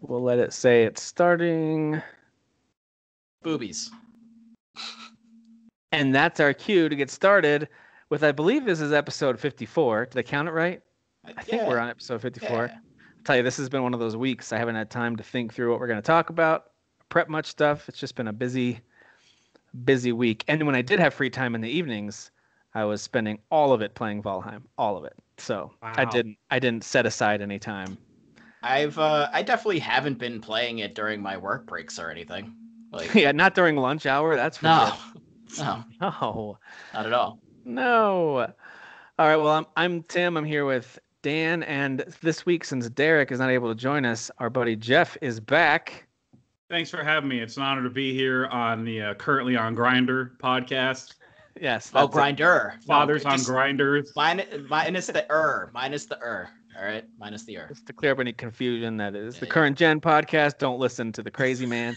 We'll let it say it's starting. Boobies. And that's our cue to get started with, I believe this is episode 54. Did I count it right? I think we're on episode 54. Yeah. I'll tell you, this has been one of those weeks. I haven't had time to think through what we're going to talk about, prep much stuff. It's just been a busy week. And when I did have free time in the evenings, I was spending all of it playing Valheim, all of it. So Wow. I didn't set aside any time. I definitely haven't been playing it during my work breaks or anything. Like, Yeah, not during lunch hour. That's for no, sure. No, not at all. No. All right. Well, I'm Tim. I'm here with Dan, and this week, since Derek is not able to join us, our buddy Jeff is back. Thanks for having me. It's an honor to be here on the currently on Grinder podcast. Yes. Oh, Grinder. Fathers on Grinders. Minus the minus the All right, minus the Just to clear up any confusion, that is the current gen podcast. Don't listen to the crazy man.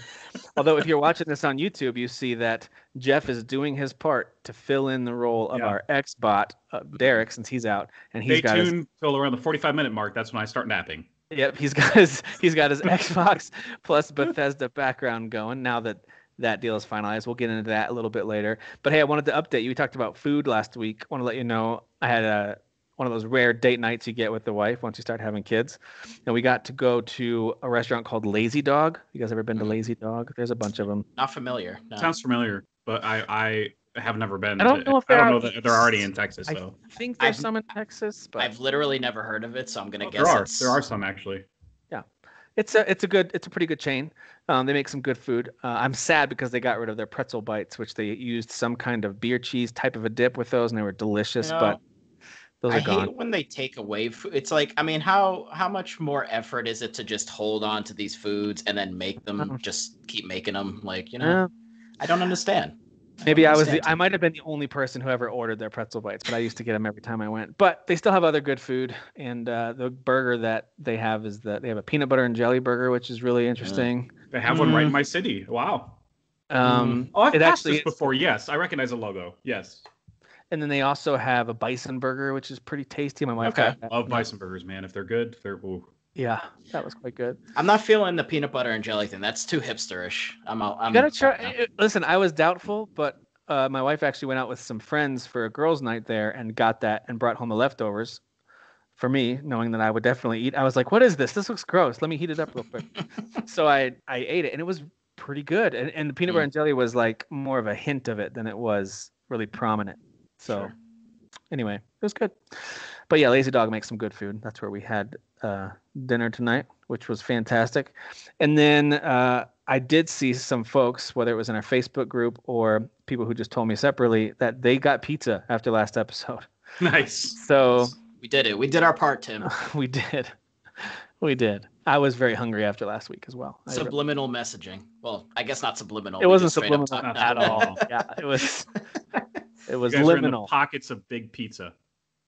Although if you're watching this on YouTube, you see that Jeff is doing his part to fill in the role of our ex-bot, Derek, since he's out. And he's Stay tuned till around the 45-minute mark. That's when I start napping. Yep, he's got his Xbox plus Bethesda background going. Now that deal is finalized, we'll get into that a little bit later. But hey, I wanted to update you. We talked about food last week. I want to let you know I had one of those rare date nights you get with the wife once you start having kids. And we got to go to a restaurant called Lazy Dog. You guys ever been to Lazy Dog? There's a bunch of them. Not familiar. No. Sounds familiar, but I have never been. I don't know if they're already in Texas. So I think there's some in Texas, but I've literally never heard of it, so I'm gonna guess there are some actually. Yeah, it's a pretty good chain. They make some good food. I'm sad because they got rid of their pretzel bites, which they used some kind of beer cheese type of a dip with those, and they were delicious. But those are gone. I hate when they take away food. It's like, I mean, how much more effort is it to just hold on to these foods and then make them, just keep making them? Like, I don't understand. Maybe I might have been the only person who ever ordered their pretzel bites, but I used to get them every time I went. But they still have other good food, and the burger that they have they have a peanut butter and jelly burger, which is really interesting. They have one right in my city. Wow. I've passed this before. Yes, I recognize the logo. Yes. And then they also have a bison burger, which is pretty tasty. My wife got that. Love bison burgers, man. If they're good, they're. Ooh. Yeah, that was quite good. I'm not feeling the peanut butter and jelly thing. That's too hipsterish. I'm gotta try. Listen, I was doubtful, but my wife actually went out with some friends for a girls' night there and got that and brought home the leftovers for me, knowing that I would definitely eat. I was like, "What is this? This looks gross. Let me heat it up real quick." So I ate it, and it was pretty good. And the peanut butter and jelly was like more of a hint of it than it was really prominent. So anyway, it was good. But yeah, Lazy Dog makes some good food. That's where we had dinner tonight, which was fantastic. And then I did see some folks, whether it was in our Facebook group or people who just told me separately, that they got pizza after last episode. Nice. So we did it. We did our part, Tim. We did. I was very hungry after last week as well. Subliminal messaging. Well, I guess not subliminal. It wasn't subliminal at all. Yeah, it was. It was liminal. Are in the pockets of big pizza.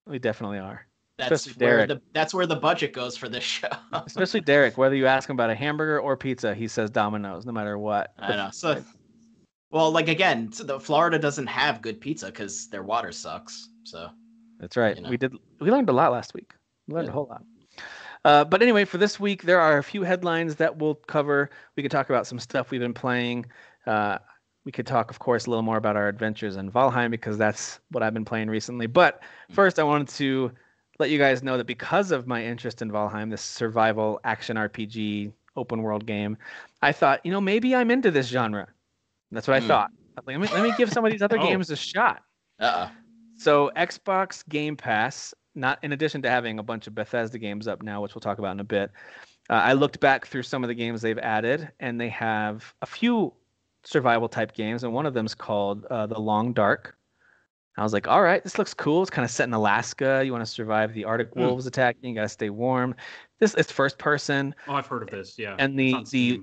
We definitely are. That's where the budget goes for this show. Especially Derek. Whether you ask him about a hamburger or pizza, he says Domino's, no matter what. I know. So, well, like again, Florida doesn't have good pizza because their water sucks. So that's right. We learned a lot last week. We learned a whole lot. But anyway, for this week, there are a few headlines that we'll cover. We could talk about some stuff we've been playing. We could talk, of course, a little more about our adventures in Valheim because that's what I've been playing recently. But first, I wanted to let you guys know that because of my interest in Valheim, this survival action RPG open world game, I thought, maybe I'm into this genre. That's what I thought. Like, let me give some of these other games a shot. So Xbox Game Pass, not in addition to having a bunch of Bethesda games up now, which we'll talk about in a bit, I looked back through some of the games they've added, and they have a few survival type games, and one of them is called The Long Dark. I was like, all right, this looks cool. It's kind of set in Alaska. You want to survive the Arctic wolves attacking. You got to stay warm. It's first person. Oh, I've heard of this. Yeah. And the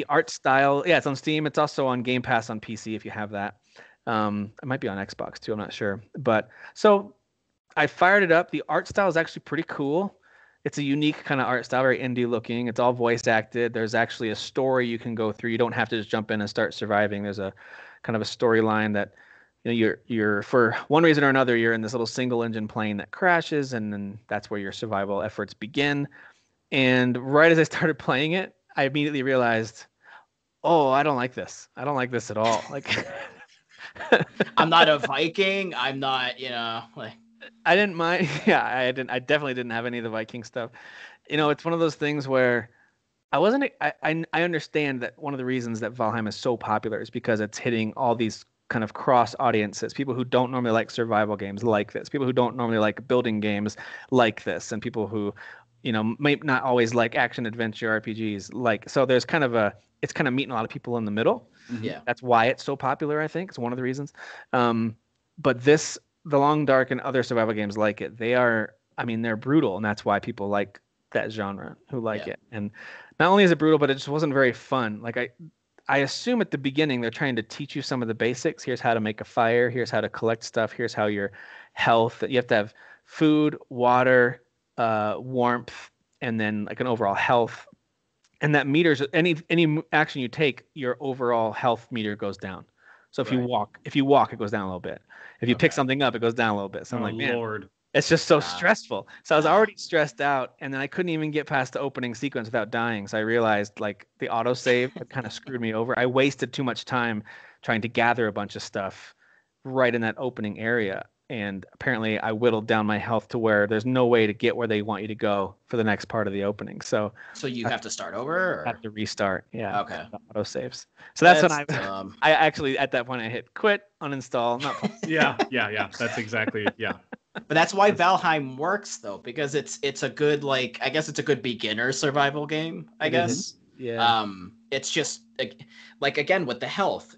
art style, it's on Steam. It's also on Game Pass on PC if you have that. It might be on Xbox too. I'm not sure. But so I fired it up. The art style is actually pretty cool. It's a unique kind of art style, very indie looking. It's all voice acted. There's actually a story you can go through. You don't have to just jump in and start surviving. There's a kind of a storyline that you're for one reason or another, you're in this little single engine plane that crashes, and then that's where your survival efforts begin. And right as I started playing it, I immediately realized, oh, I don't like this. I don't like this at all. Like, I'm not a Viking. I'm not, like. I didn't mind. Yeah, I didn't. I definitely didn't have any of the Viking stuff. It's one of those things where I wasn't. I understand that one of the reasons that Valheim is so popular is because it's hitting all these kind of cross audiences. People who don't normally like survival games like this. People who don't normally like building games like this, and people who, might not always like action adventure RPGs like. So there's kind of it's kind of meeting a lot of people in the middle. Yeah. That's why it's so popular. I think it's one of the reasons. But The Long Dark and other survival games like it, they're brutal, and that's why people like that genre who like it. And not only is it brutal, but it just wasn't very fun. Like I assume at the beginning they're trying to teach you some of the basics. Here's how to make a fire. Here's how to collect stuff. Here's how your health. You have to have food, water, warmth, and then like an overall health. And that meters any action you take, your overall health meter goes down. So if you walk, it goes down a little bit. If you pick something up, it goes down a little bit. So I'm like, man, Lord. It's just so stressful. So I was already stressed out, and then I couldn't even get past the opening sequence without dying. So I realized like the autosave had kind of screwed me over. I wasted too much time trying to gather a bunch of stuff right in that opening area. And apparently I whittled down my health to where there's no way to get where they want you to go for the next part of the opening. So you have to start over? Or? Have to restart. Yeah. Okay. Autosaves. So that's when I actually, at that point, I hit quit, uninstall, not pause. Yeah. That's exactly, yeah. But that's why Valheim works, though, because it's a good, like, I guess it's a good beginner survival game, I guess. Yeah. It's just, like, again, with the health,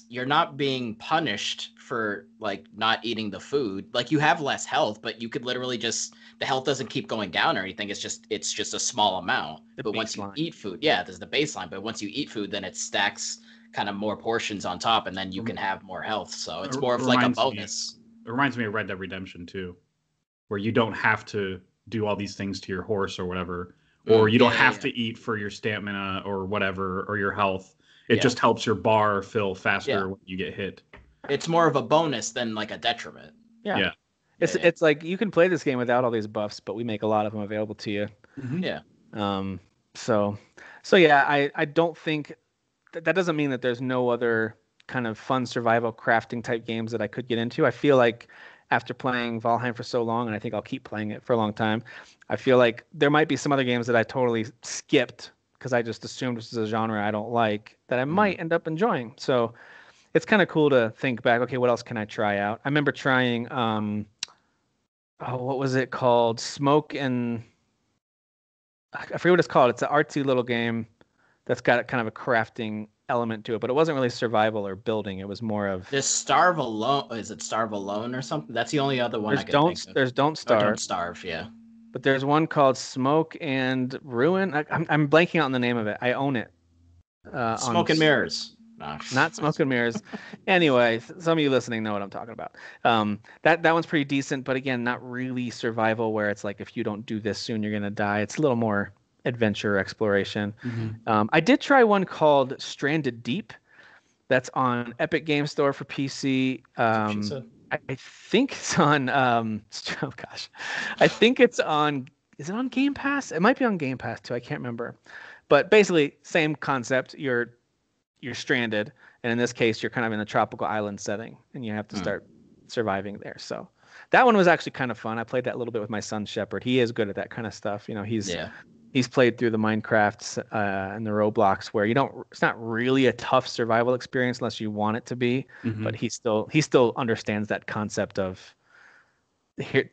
you're not being punished for, like, not eating the food. Like, you have less health, but you could literally the health doesn't keep going down or anything. It's just a small amount. But once you eat food, there's the baseline. But once you eat food, then it stacks kind of more portions on top, and then you can have more health. So it's more of like a bonus. It reminds me of Red Dead Redemption 2, where you don't have to do all these things to your horse or whatever, or you don't have to eat for your stamina or whatever, or your health. It just helps your bar fill faster when you get hit. It's more of a bonus than like a detriment. Yeah. It's like you can play this game without all these buffs, but we make a lot of them available to you. Mm-hmm. Yeah. So yeah, I don't think that doesn't mean that there's no other kind of fun survival crafting type games that I could get into. I feel like after playing Valheim for so long, and I think I'll keep playing it for a long time, I feel like there might be some other games that I totally skipped because I just assumed this is a genre I don't like that I might end up enjoying. So it's kind of cool to think back, okay, what else can I try out? I remember trying, what was it called? Smoke and... I forget what it's called. It's an artsy little game that's got kind of a crafting element to it, but it wasn't really survival or building. It was more of this Starve Alone. Is it Starve Alone or something? That's the only other one I can think of. There's Don't Starve. Don't Starve, yeah. But there's one called Smoke and Ruin. I'm blanking out on the name of it. I own it. Smoke and Mirrors. No. Not Smoke and Mirrors. Anyway, some of you listening know what I'm talking about. That one's pretty decent, but again, not really survival where it's like if you don't do this soon, you're gonna die. It's a little more adventure exploration. Mm-hmm. I did try one called Stranded Deep. That's on Epic Game Store for PC. I think it's on. Oh gosh, I think it's on. Is it on Game Pass? It might be on Game Pass too. I can't remember. But basically, same concept. You're stranded, and in this case, you're kind of in a tropical island setting, and you have to start surviving there. So that one was actually kind of fun. I played that a little bit with my son Shepard. He is good at that kind of stuff. He's played through the Minecrafts and the Roblox where it's not really a tough survival experience unless you want it to be, but he still understands that concept of he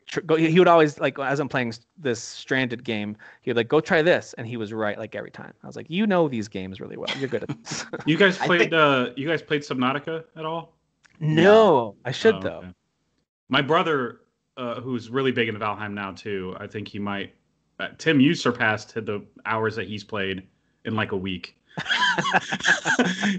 would always, like, as I'm playing this Stranded game, he would like, go try this, and he was right like every time. I was like, these games really well. You're good at this. You guys played Subnautica at all? No, I should though. Okay. My brother, who's really big into Valheim now too, I think he might. Tim, you surpassed the hours that he's played in like a week.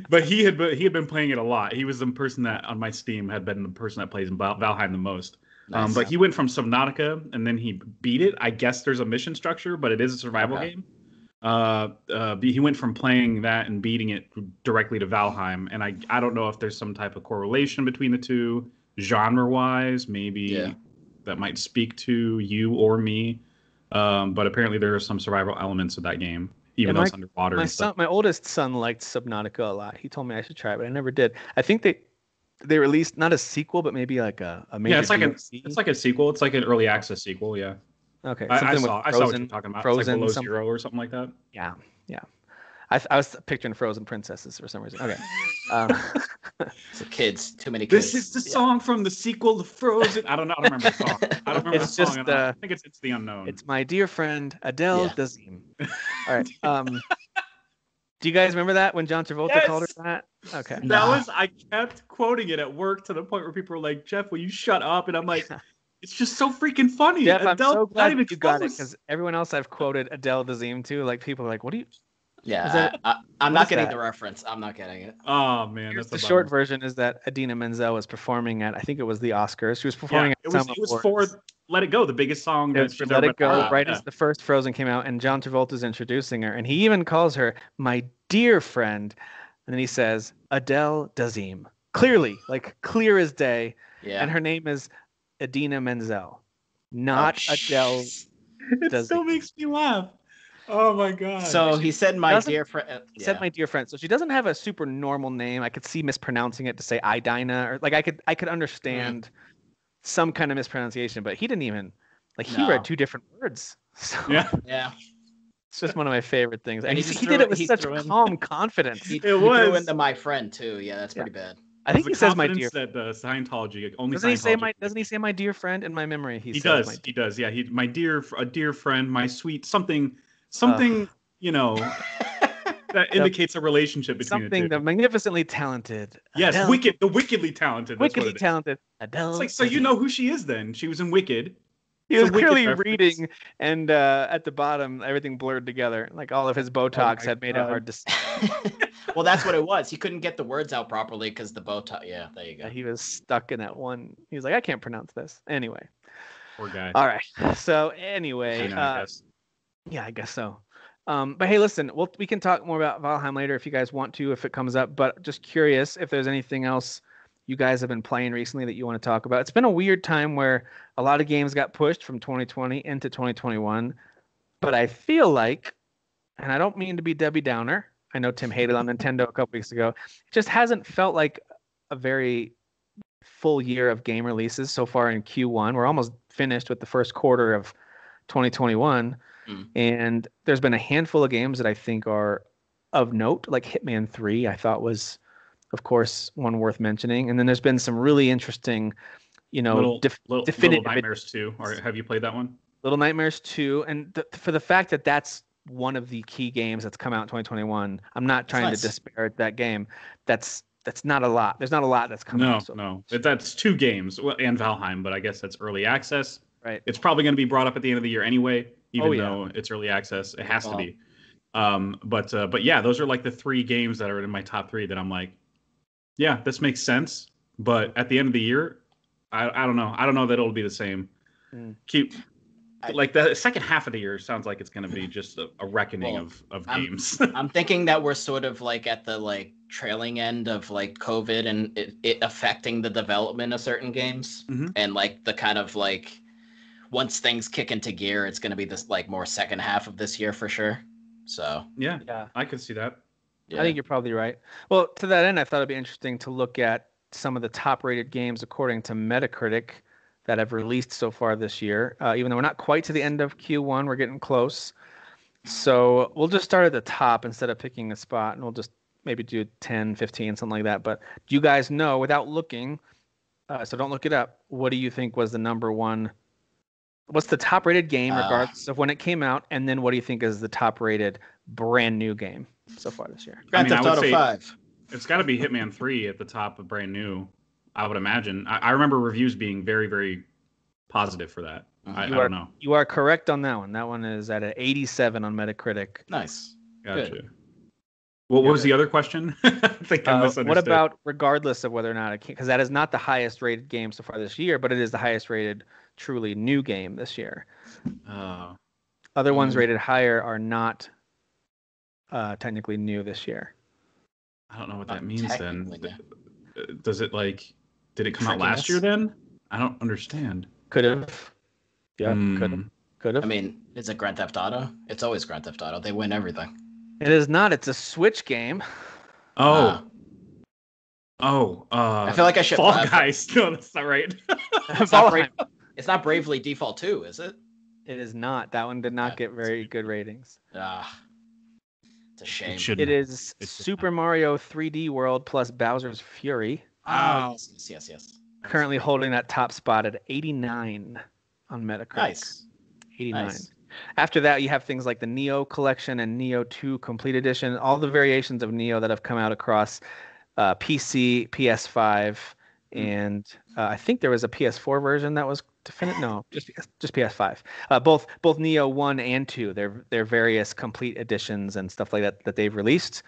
But he had been playing it a lot. He was the person that on my Steam had been the person that plays in Valheim the most. Nice. But he went from Subnautica and then he beat it. I guess there's a mission structure, but it is a survival game. He went from playing that and beating it directly to Valheim, and I don't know if there's some type of correlation between the two, genre-wise. Maybe that might speak to you or me. But apparently there are some survival elements of that game. even though it's underwater and stuff. My oldest son liked Subnautica a lot. He told me I should try it, but I never did. I think they released not a sequel, but maybe like a major DLC. It's like a sequel. It's like an early access sequel. Yeah. Okay. I saw what you're talking about. It's like Below Zero or something like that. Yeah. I was picturing Frozen princesses for some reason. Okay. So kids, too many kids. This is the song from the sequel to Frozen. I don't remember the song. I don't remember the song. I think it's the unknown. It's my dear friend Adele Dazeem. All right. Do you guys remember that when John Travolta called her that? Okay. I kept quoting it at work to the point where people were like, "Jeff, will you shut up?" And I'm like, it's just so freaking funny. Jeff, I'm so glad you got it, because everyone else I've quoted Adele Dazeem to, like, people are like, "What do you?" Yeah, I'm not getting the reference. I'm not getting it. Oh man, the short version is that Idina Menzel was performing at, I think it was the Oscars. She was performing it was for Let It Go, the biggest song. It was for Let It Go, right as the first Frozen came out, and John Travolta's introducing her, and he even calls her my dear friend, and then he says Adele Dazeem, clearly, like clear as day, and her name is Idina Menzel, not Adele. It still makes me laugh. Oh my god! So he said my dear friend. He said my dear friend. So she doesn't have a super normal name. I could see mispronouncing it to say Idina, or like I could understand some kind of mispronunciation, but he didn't even he read two different words. So yeah. It's just one of my favorite things, and he did it with such calm confidence. He threw into my friend too. Yeah, that's pretty bad. I think he says my dear. That Scientology only. Doesn't he say my dear friend in my memory? He does. He does. Yeah. My dear friend, my sweet something. You know, that indicates a relationship between something. The two. The magnificently talented. Yes, Adele. the wickedly talented. Wickedly talented Adele. It's like, so you know who she is then? She was in Wicked. He was clearly reading, and at the bottom, everything blurred together. Like all of his Botox had made it hard to see. Well, that's what it was. He couldn't get the words out properly because the Botox. Yeah, there you go. He was stuck in that one. He was like, I can't pronounce this. Anyway. Poor guy. All right. So anyway. Yeah, I guess so. But hey, listen, we can talk more about Valheim later if you guys want to, if it comes up. But just curious if there's anything else you guys have been playing recently that you want to talk about. It's been a weird time where a lot of games got pushed from 2020 into 2021. But I feel like, and I don't mean to be Debbie Downer, I know Tim hated on Nintendo a couple weeks ago, it just hasn't felt like a very full year of game releases so far in Q1. We're almost finished with the first quarter of 2021. And there's been a handful of games that I think are of note, like Hitman 3, I thought was, of course, one worth mentioning. And then there's been some really interesting, Little Nightmares 2. Or have you played that one? Little Nightmares 2. And for the fact that that's one of the key games that's come out in 2021, I'm not trying to disparage that game. That's not a lot. There's not a lot that's coming out. No. That's 2 games, and Valheim, but I guess that's early access. Right. It's probably going to be brought up at the end of the year anyway. Even though it's early access, it has to be. But yeah, those are like the 3 games that are in my top 3 that I'm like, yeah, this makes sense. But at the end of the year, I don't know. I don't know that it'll be the same. Like the second half of the year sounds like it's going to be just a reckoning of games. I'm thinking that we're sort of like at the trailing end of COVID and it affecting the development of certain games, and the kind of once things kick into gear, it's going to be this more second half of this year for sure. So yeah, I could see that. Yeah. I think you're probably right. Well, to that end, I thought it'd be interesting to look at some of the top-rated games according to Metacritic that have released so far this year. Even though we're not quite to the end of Q1, we're getting close. So we'll just start at the top instead of picking a spot, and we'll just maybe do 10, 15, something like that. But do you guys know, without looking, so don't look it up, what do you think was the number one? What's the top-rated game, regardless of when it came out, and then what do you think is the top-rated brand new game so far this year? Grand Theft Auto 5. It's got to be Hitman 3 at the top of brand new, I would imagine. I remember reviews being very, very positive for that. I don't know. You are correct on that one. That one is at an 87 on Metacritic. Nice. Gotcha. Good. What was the other question? I think I misunderstood. What about regardless of whether or not it can, because that is not the highest rated game so far this year, but it is the highest rated truly new game this year. Other ones rated higher are not technically new this year. I don't know what that means then. Does it did it come out last year then? I don't understand. Could have. Yeah, could have. Could have. I mean, is it Grand Theft Auto? It's always Grand Theft Auto. They win everything. It is not. It's a Switch game. Oh. I feel like I should. Fall Guys. No, that's not right. It's not Bravely Default 2, is it? It is not. That one did not get very good ratings. It's a shame. It is Super Mario 3D World plus Bowser's Fury. Oh, yes. Currently holding that top spot at 89 on Metacritic. Nice. 89. Nice. After that, you have things like the Neo Collection and Neo 2 Complete Edition, all the variations of Neo that have come out across PC, PS5, and I think there was a PS4 version that was definitive. No, just PS5. Both Neo 1 and 2, their various complete editions and stuff like that they've released,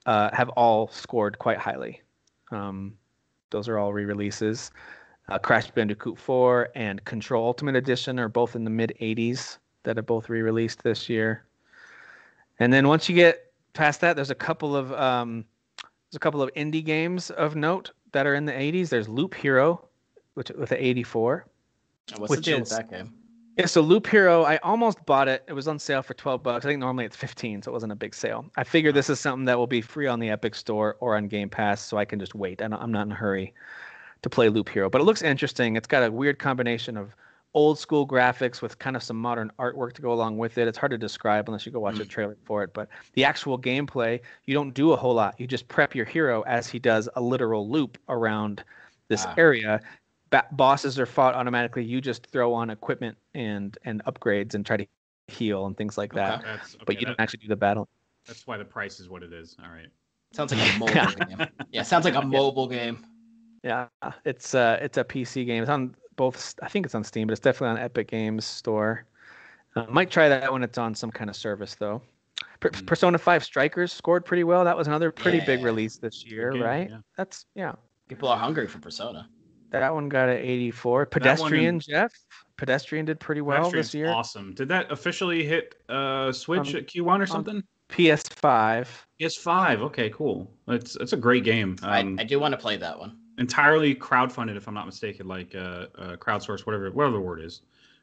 have all scored quite highly. Those are all re-releases. Crash Bandicoot 4 and Control Ultimate Edition are both in the mid-80s that have both re-released this year. And then once you get past that, there's a couple of indie games of note that are in the 80s. There's Loop Hero, with an 84. What's the deal with that game? Yeah, so Loop Hero, I almost bought it. It was on sale for $12. I think normally it's $15, so it wasn't a big sale. I figure this is something that will be free on the Epic Store or on Game Pass, so I can just wait. I'm not in a hurry to play Loop Hero, but it looks interesting. It's got a weird combination of old school graphics with kind of some modern artwork to go along with it. It's hard to describe unless you go watch a trailer for it, but the actual gameplay, you don't do a whole lot. You just prep your hero as he does a literal loop around this area. Bosses are fought automatically. You just throw on equipment and upgrades and try to heal and things like that. But you don't actually do the battle. That's why the price is what it is. All right. Sounds like a mobile game. Yeah, sounds like a mobile game. Yeah, it's a PC game. It's on both. I think it's on Steam, but it's definitely on Epic Games Store. Might try that when it's on some kind of service though. Persona 5 Strikers scored pretty well. That was another pretty big release this year, right? Yeah. People are hungry for Persona. That one got an 84. Pedestrian, Jeff. Pedestrian did pretty well this year. Awesome. Did that officially hit Switch at Q1 or something? PS5. PS5. Okay, cool. It's a great game. I do want to play that one. Entirely crowdfunded, if I'm not mistaken, like crowdsourced, whatever the word is,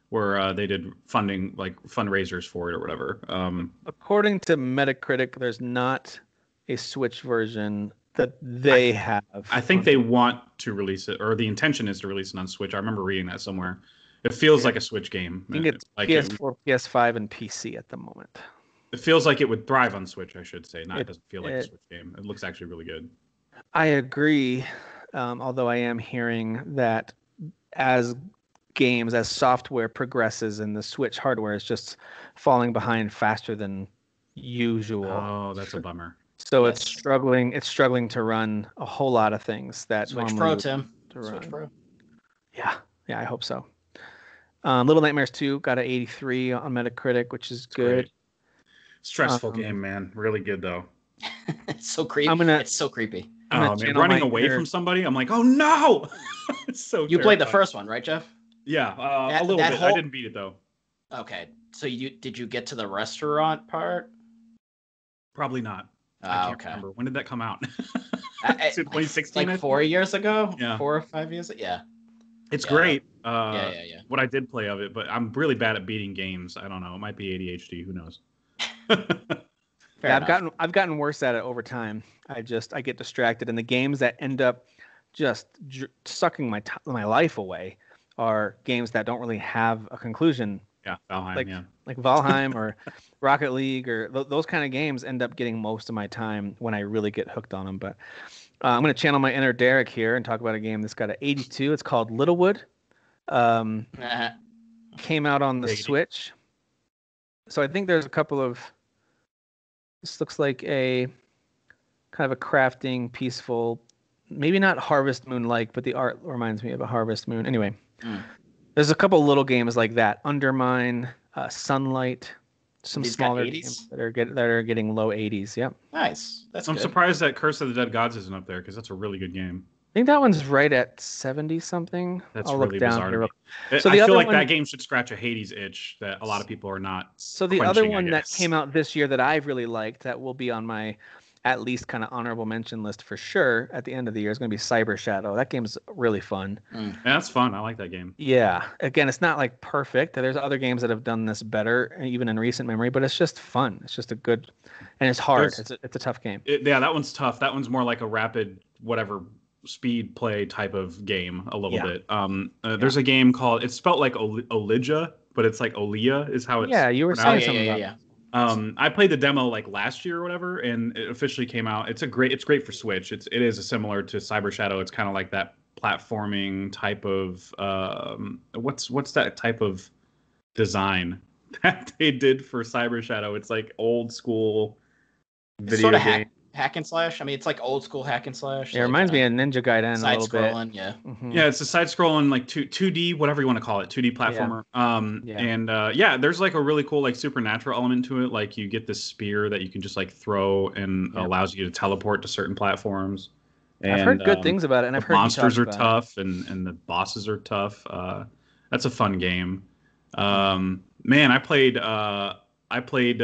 where they did funding, like fundraisers for it or whatever. According to Metacritic, there's not a Switch version that they have. I think they want to release it, or the intention is to release it on Switch. I remember reading that somewhere. It feels like a Switch game. I think it's like PS4, PS5, and PC at the moment. It feels like it would thrive on Switch, I should say. It doesn't feel like a Switch game. It looks actually really good. I agree, although I am hearing that as software progresses and the Switch hardware is just falling behind faster than usual. Oh, that's a bummer. So it's struggling to run a whole lot of things that Switch Pro, Tim. Switch Pro. Yeah, I hope so. Little Nightmares 2 got an 83 on Metacritic, which is good. Great. Stressful game, man. Really good though. It's so creepy. It's so creepy. Oh man, running away from somebody, I'm like, oh no! It's so. You played the first one, right, Jeff? Yeah, a little bit. I didn't beat it though. Okay, so did you get to the restaurant part? Probably not. I can't remember. When did that come out? 2016, like 4 years ago. Yeah, 4 or 5 years. Yeah, it's great. Yeah. What I did play of it, but I'm really bad at beating games. I don't know. It might be ADHD. Who knows? I've gotten worse at it over time. I get distracted, and the games that end up just sucking my life away are games that don't really have a conclusion. Yeah, Valheim. Like Valheim or Rocket League or those kind of games end up getting most of my time when I really get hooked on them. But I'm going to channel my inner Derek here and talk about a game that's got an 82. It's called Littlewood. Came out on the Switch. So I think there's a couple of. This looks like a kind of a crafting, peaceful, maybe not Harvest Moon-like, but the art reminds me of a Harvest Moon. Anyway. There's a couple little games like that. Undermine, Sunlight, some smaller games that are getting low 80s. Yep. Nice. I'm surprised that Curse of the Dead Gods isn't up there because that's a really good game. I think that one's right at 70 something. That's I'll really look down bizarre. Here. So I feel like that game should scratch a Hades itch that a lot of people are not. So the other one that came out this year that I've really liked that will be on my at least kind of honorable mention list for sure at the end of the year is going to be Cyber Shadow. That game's really fun. Yeah, that's fun. I like that game. Yeah. Again, it's not like perfect. There's other games that have done this better, even in recent memory, but it's just fun. It's just a good, and it's hard. It's a tough game. Yeah, that one's tough. That one's more like a rapid whatever speed play type of game a little bit. There's a game called, it's spelled like Olija, but it's like Olia is how it's you were saying something about yeah. I played the demo like last year or whatever, and it officially came out. It's great for Switch. It is similar to Cyber Shadow. It's kind of like that platforming type of what's that type of design that they did for Cyber Shadow? It's like old school video sort of game. Hack and slash. I mean, it's like old school hack and slash. It reminds me of Ninja Gaiden a little bit. Side-scrolling, yeah. Mm-hmm. Yeah, it's a side-scrolling like 2D, whatever you want to call it, 2D platformer. There's like a really cool like supernatural element to it. Like you get this spear that you can just like throw and allows you to teleport to certain platforms. And, I've heard good things about it, and I've heard monsters are tough and the bosses are tough. That's a fun game. Man, I played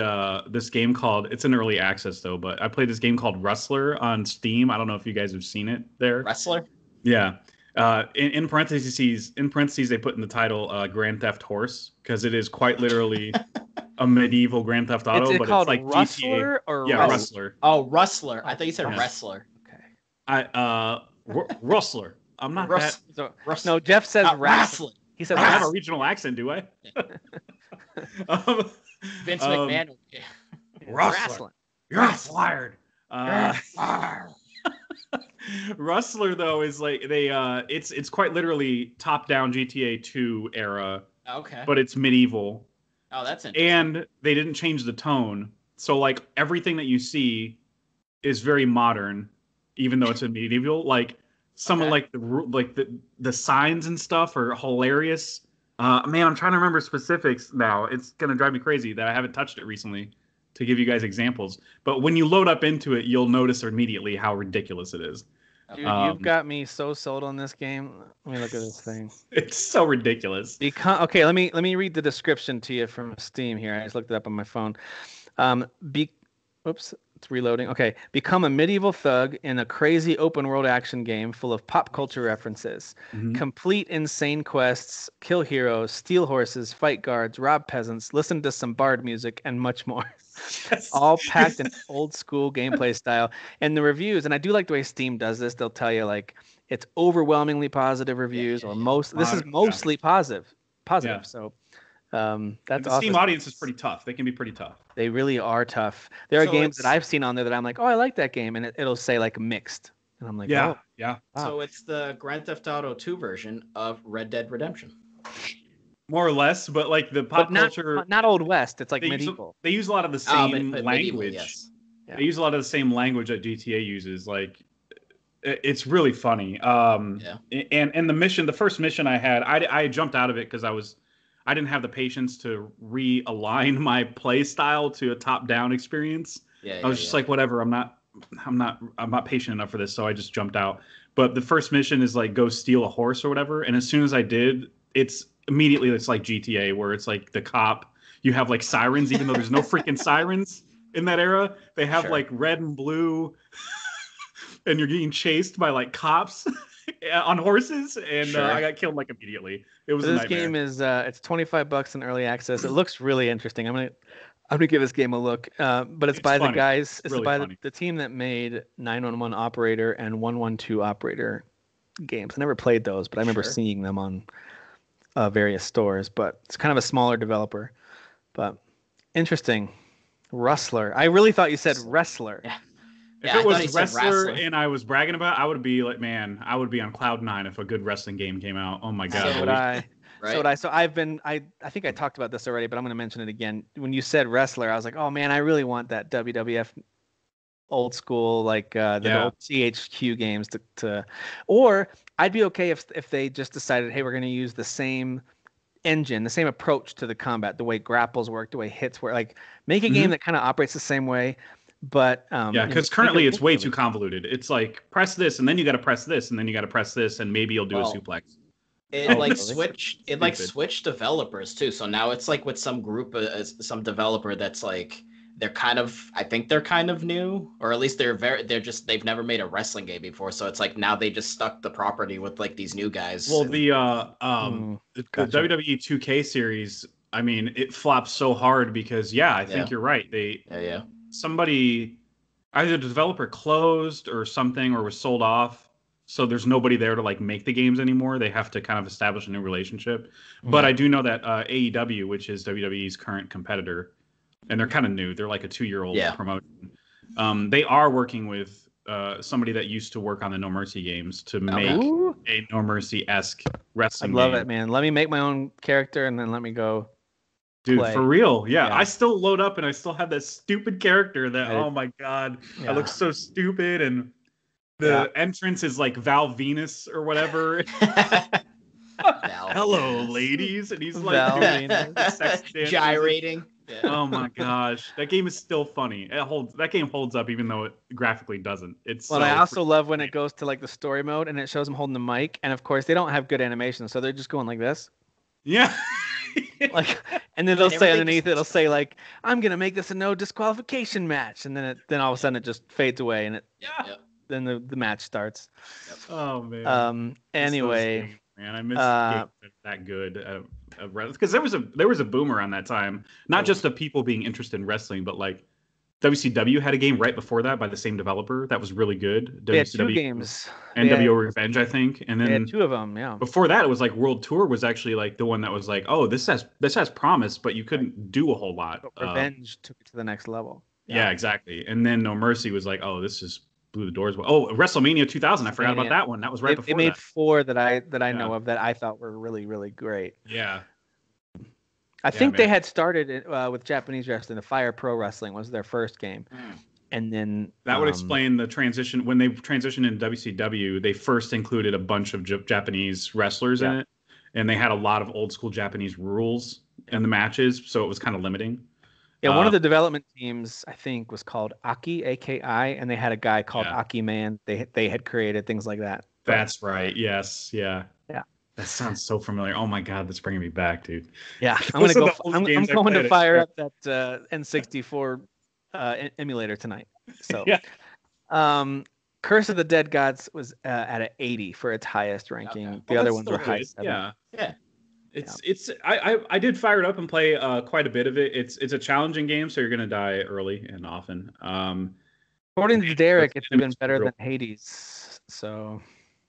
this game called, it's an early access though, but I played this game called Rustler on Steam. I don't know if you guys have seen it there. Wrestler? Yeah. In parentheses, they put in the title Grand Theft Horse, because it is quite literally a medieval Grand Theft Auto, but it's like Rustler GTA. Or Rustler. Oh, Rustler. I thought you said wrestler. Okay. Rustler. I'm not that. No, Jeff says wrestling. He said I don't have a regional accent, do I? Vince McMahon. Wrestling. You're fired. Rustler though is like it's quite literally top-down GTA 2 era. Okay. But it's medieval. Oh, that's interesting. And they didn't change the tone, so like everything that you see is very modern, even though it's a medieval. Like some of like the signs and stuff are hilarious. Man, I'm trying to remember specifics now. It's going to drive me crazy that I haven't touched it recently to give you guys examples. But when you load up into it, you'll notice immediately how ridiculous it is. Dude, you've got me so sold on this game. Let me look at this thing. It's so ridiculous. Okay, let me read the description to you from Steam here. I just looked it up on my phone. Oops, it's reloading. Okay. Become a medieval thug in a crazy open world action game full of pop culture references. Mm-hmm. Complete insane quests, kill heroes, steal horses, fight guards, rob peasants, listen to some bard music, and much more. Yes. All packed in old school gameplay style. And the reviews, and I do like the way Steam does this, they'll tell you like it's overwhelmingly positive reviews or this is mostly positive. Yeah. So that's the Steam audience is pretty tough. They can be pretty tough. They really are tough. There are games that I've seen on there that I'm like, oh, I like that game, and it'll say like mixed, and I'm like, yeah. Wow. So it's the Grand Theft Auto 2 version of Red Dead Redemption, more or less. But like the pop culture, not Old West. It's like medieval. They use a lot of the same language. Medieval, yes. They use a lot of the same language that GTA uses. Like, it's really funny. And the first mission I had, I jumped out of it because I didn't have the patience to realign my play style to a top-down experience. I was just like, whatever. I'm not patient enough for this, so I just jumped out. But the first mission is like go steal a horse or whatever, and as soon as I did, it's like GTA, where it's like the cop. You have like sirens, even though there's no freaking sirens in that era. They have like red and blue, and you're getting chased by like cops. On horses, and I got killed like immediately. It was a nightmare. This game is it's $25 in early access. It looks really interesting. I'm gonna give this game a look. But it's by funny. The guys. It's really by the team that made 911 Operator and 112 Operator games. I never played those, but I remember seeing them on various stores. But it's kind of a smaller developer. But interesting. Rustler. I really thought you said wrestler. Yeah. If it was wrestler and I was bragging about it, I would be like, man, I would be on cloud 9 if a good wrestling game came out. Oh my god. So would I. Right. So would I. So I think I talked about this already, but I'm going to mention it again. When you said wrestler, I was like, oh man, I really want that WWF old school, like the old CHQ games to, or I'd be okay if they just decided, hey, we're going to use the same engine, the same approach to the combat, the way grapples work, the way hits work, like make a game that kind of operates the same way. But because currently it's way too convoluted. It's like press this and then you got to press this and then you got to press this and maybe you'll do a suplex. It switched developers too. So now it's like with some group, some developer that's like I think they're kind of new, or at least they've never made a wrestling game before, so it's like now they just stuck the property with like these new guys. Well, the WWE 2K series, I mean, it flops so hard because I think you're right. Somebody, either the developer closed or something, or was sold off, so there's nobody there to like make the games anymore. They have to kind of establish a new relationship. But I do know that AEW, which is WWE's current competitor, and they're kind of new. They're like a 2-year-old promotion. They are working with somebody that used to work on the No Mercy games to make a No Mercy-esque wrestling game. I love it, man. Let me make my own character and then let me go Dude, play. For real. Yeah, I still load up and I still have that stupid character that, oh my God, I look so stupid. And the entrance is like Val Venus or whatever. Hello, ladies. And he's like doing sex gyrating. Yeah. Oh my gosh, that game is still funny. That game holds up even though it graphically doesn't. I also love when it goes to like the story mode and it shows them holding the mic, and of course they don't have good animation, so they're just going like this. Yeah. Like, and then they'll say underneath it'll say like, "I'm gonna make this a no disqualification match," and then all of a sudden it just fades away and then the match starts. Yep. Oh man. Anyway. Man, I miss games that good because there was a boom around that time. Not just of people being interested in wrestling, but like WCW had a game right before that by the same developer that was really good. They had 2 games. NWO Revenge, I think, and then they had 2 of them. Yeah. Before that, it was like World Tour was actually like the one that was like, oh, this has promise, but you couldn't do a whole lot. But Revenge took it to the next level. Yeah, exactly. And then No Mercy was like, oh, this is blew the doors. Oh, WrestleMania 2000. I forgot about that one. That was right before. They made 4 that I know of that I thought were really, really great. Yeah. I think they had started with Japanese wrestling. The Fire Pro Wrestling was their first game. And then that would explain the transition. When they transitioned into WCW, they first included a bunch of Japanese wrestlers in it. And they had a lot of old school Japanese rules in the matches. So it was kind of limiting. Yeah, one of the development teams, I think, was called Aki, A-K-I, and they had a guy called Aki Man. They had created things like that. That's right. Yes. Yeah. Yeah. That sounds so familiar. Oh my God, that's bringing me back, dude. Yeah, I'm going to fire up that N64 emulator tonight. So, Curse of the Dead Gods was at an 80 for its highest ranking. Okay. The other ones were high. Yeah. I did fire it up and play quite a bit of it. It's a challenging game, so you're gonna die early and often. According to Derek, it's been better than Hades. So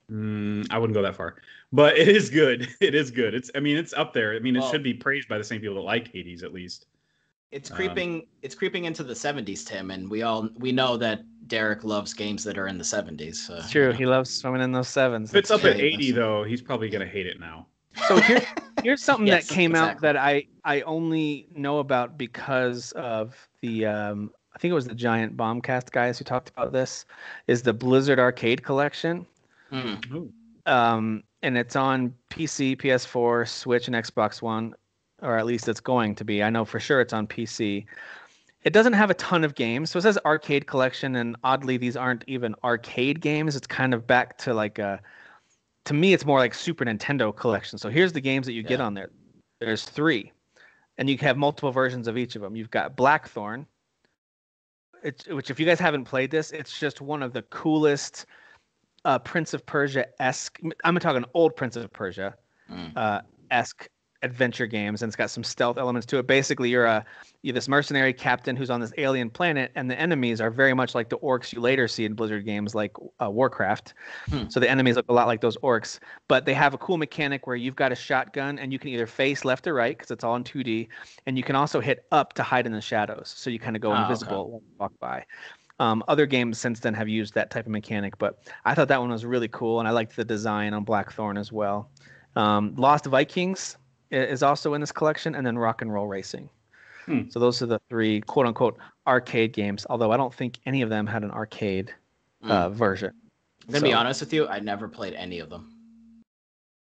I wouldn't go that far, but it is good. It is good. It's up there. I mean, it should be praised by the same people that like Hades at least. It's creeping into the 70s, Tim, and we know that Derek loves games that are in the 70s. So. It's true. He loves swimming in those 7s. If it's up at 80 though, he's probably gonna hate it now. So here's something that came out that I only know about because of the I think it was the Giant Bombcast guys who talked about this, is the Blizzard Arcade Collection. And it's on PC, PS4, Switch, and Xbox One, or at least it's going to be. I know for sure it's on PC. It doesn't have a ton of games. So it says Arcade Collection, and oddly, these aren't even arcade games. It's kind of back to like to me, it's more like Super Nintendo collection. So here's the games that you get on there. There's 3, and you have multiple versions of each of them. You've got Blackthorn, which if you guys haven't played this, it's just one of the coolest Prince of Persia-esque. I'm talking old Prince of Persia esque adventure games, and it's got some stealth elements to it. Basically, you're this mercenary captain who's on this alien planet, and the enemies are very much like the orcs you later see in Blizzard games like Warcraft. So the enemies look a lot like those orcs, but they have a cool mechanic where you've got a shotgun and you can either face left or right because it's all in 2D, and you can also hit up to hide in the shadows, so you kind of go invisible when you walk by. Other games since then have used that type of mechanic, but I thought that one was really cool, and I liked the design on Blackthorn as well. Lost Vikings is also in this collection, and then Rock and Roll Racing. So those are the 3 quote-unquote arcade games, although I don't think any of them had an arcade version. I'm going to be honest with you, I never played any of them.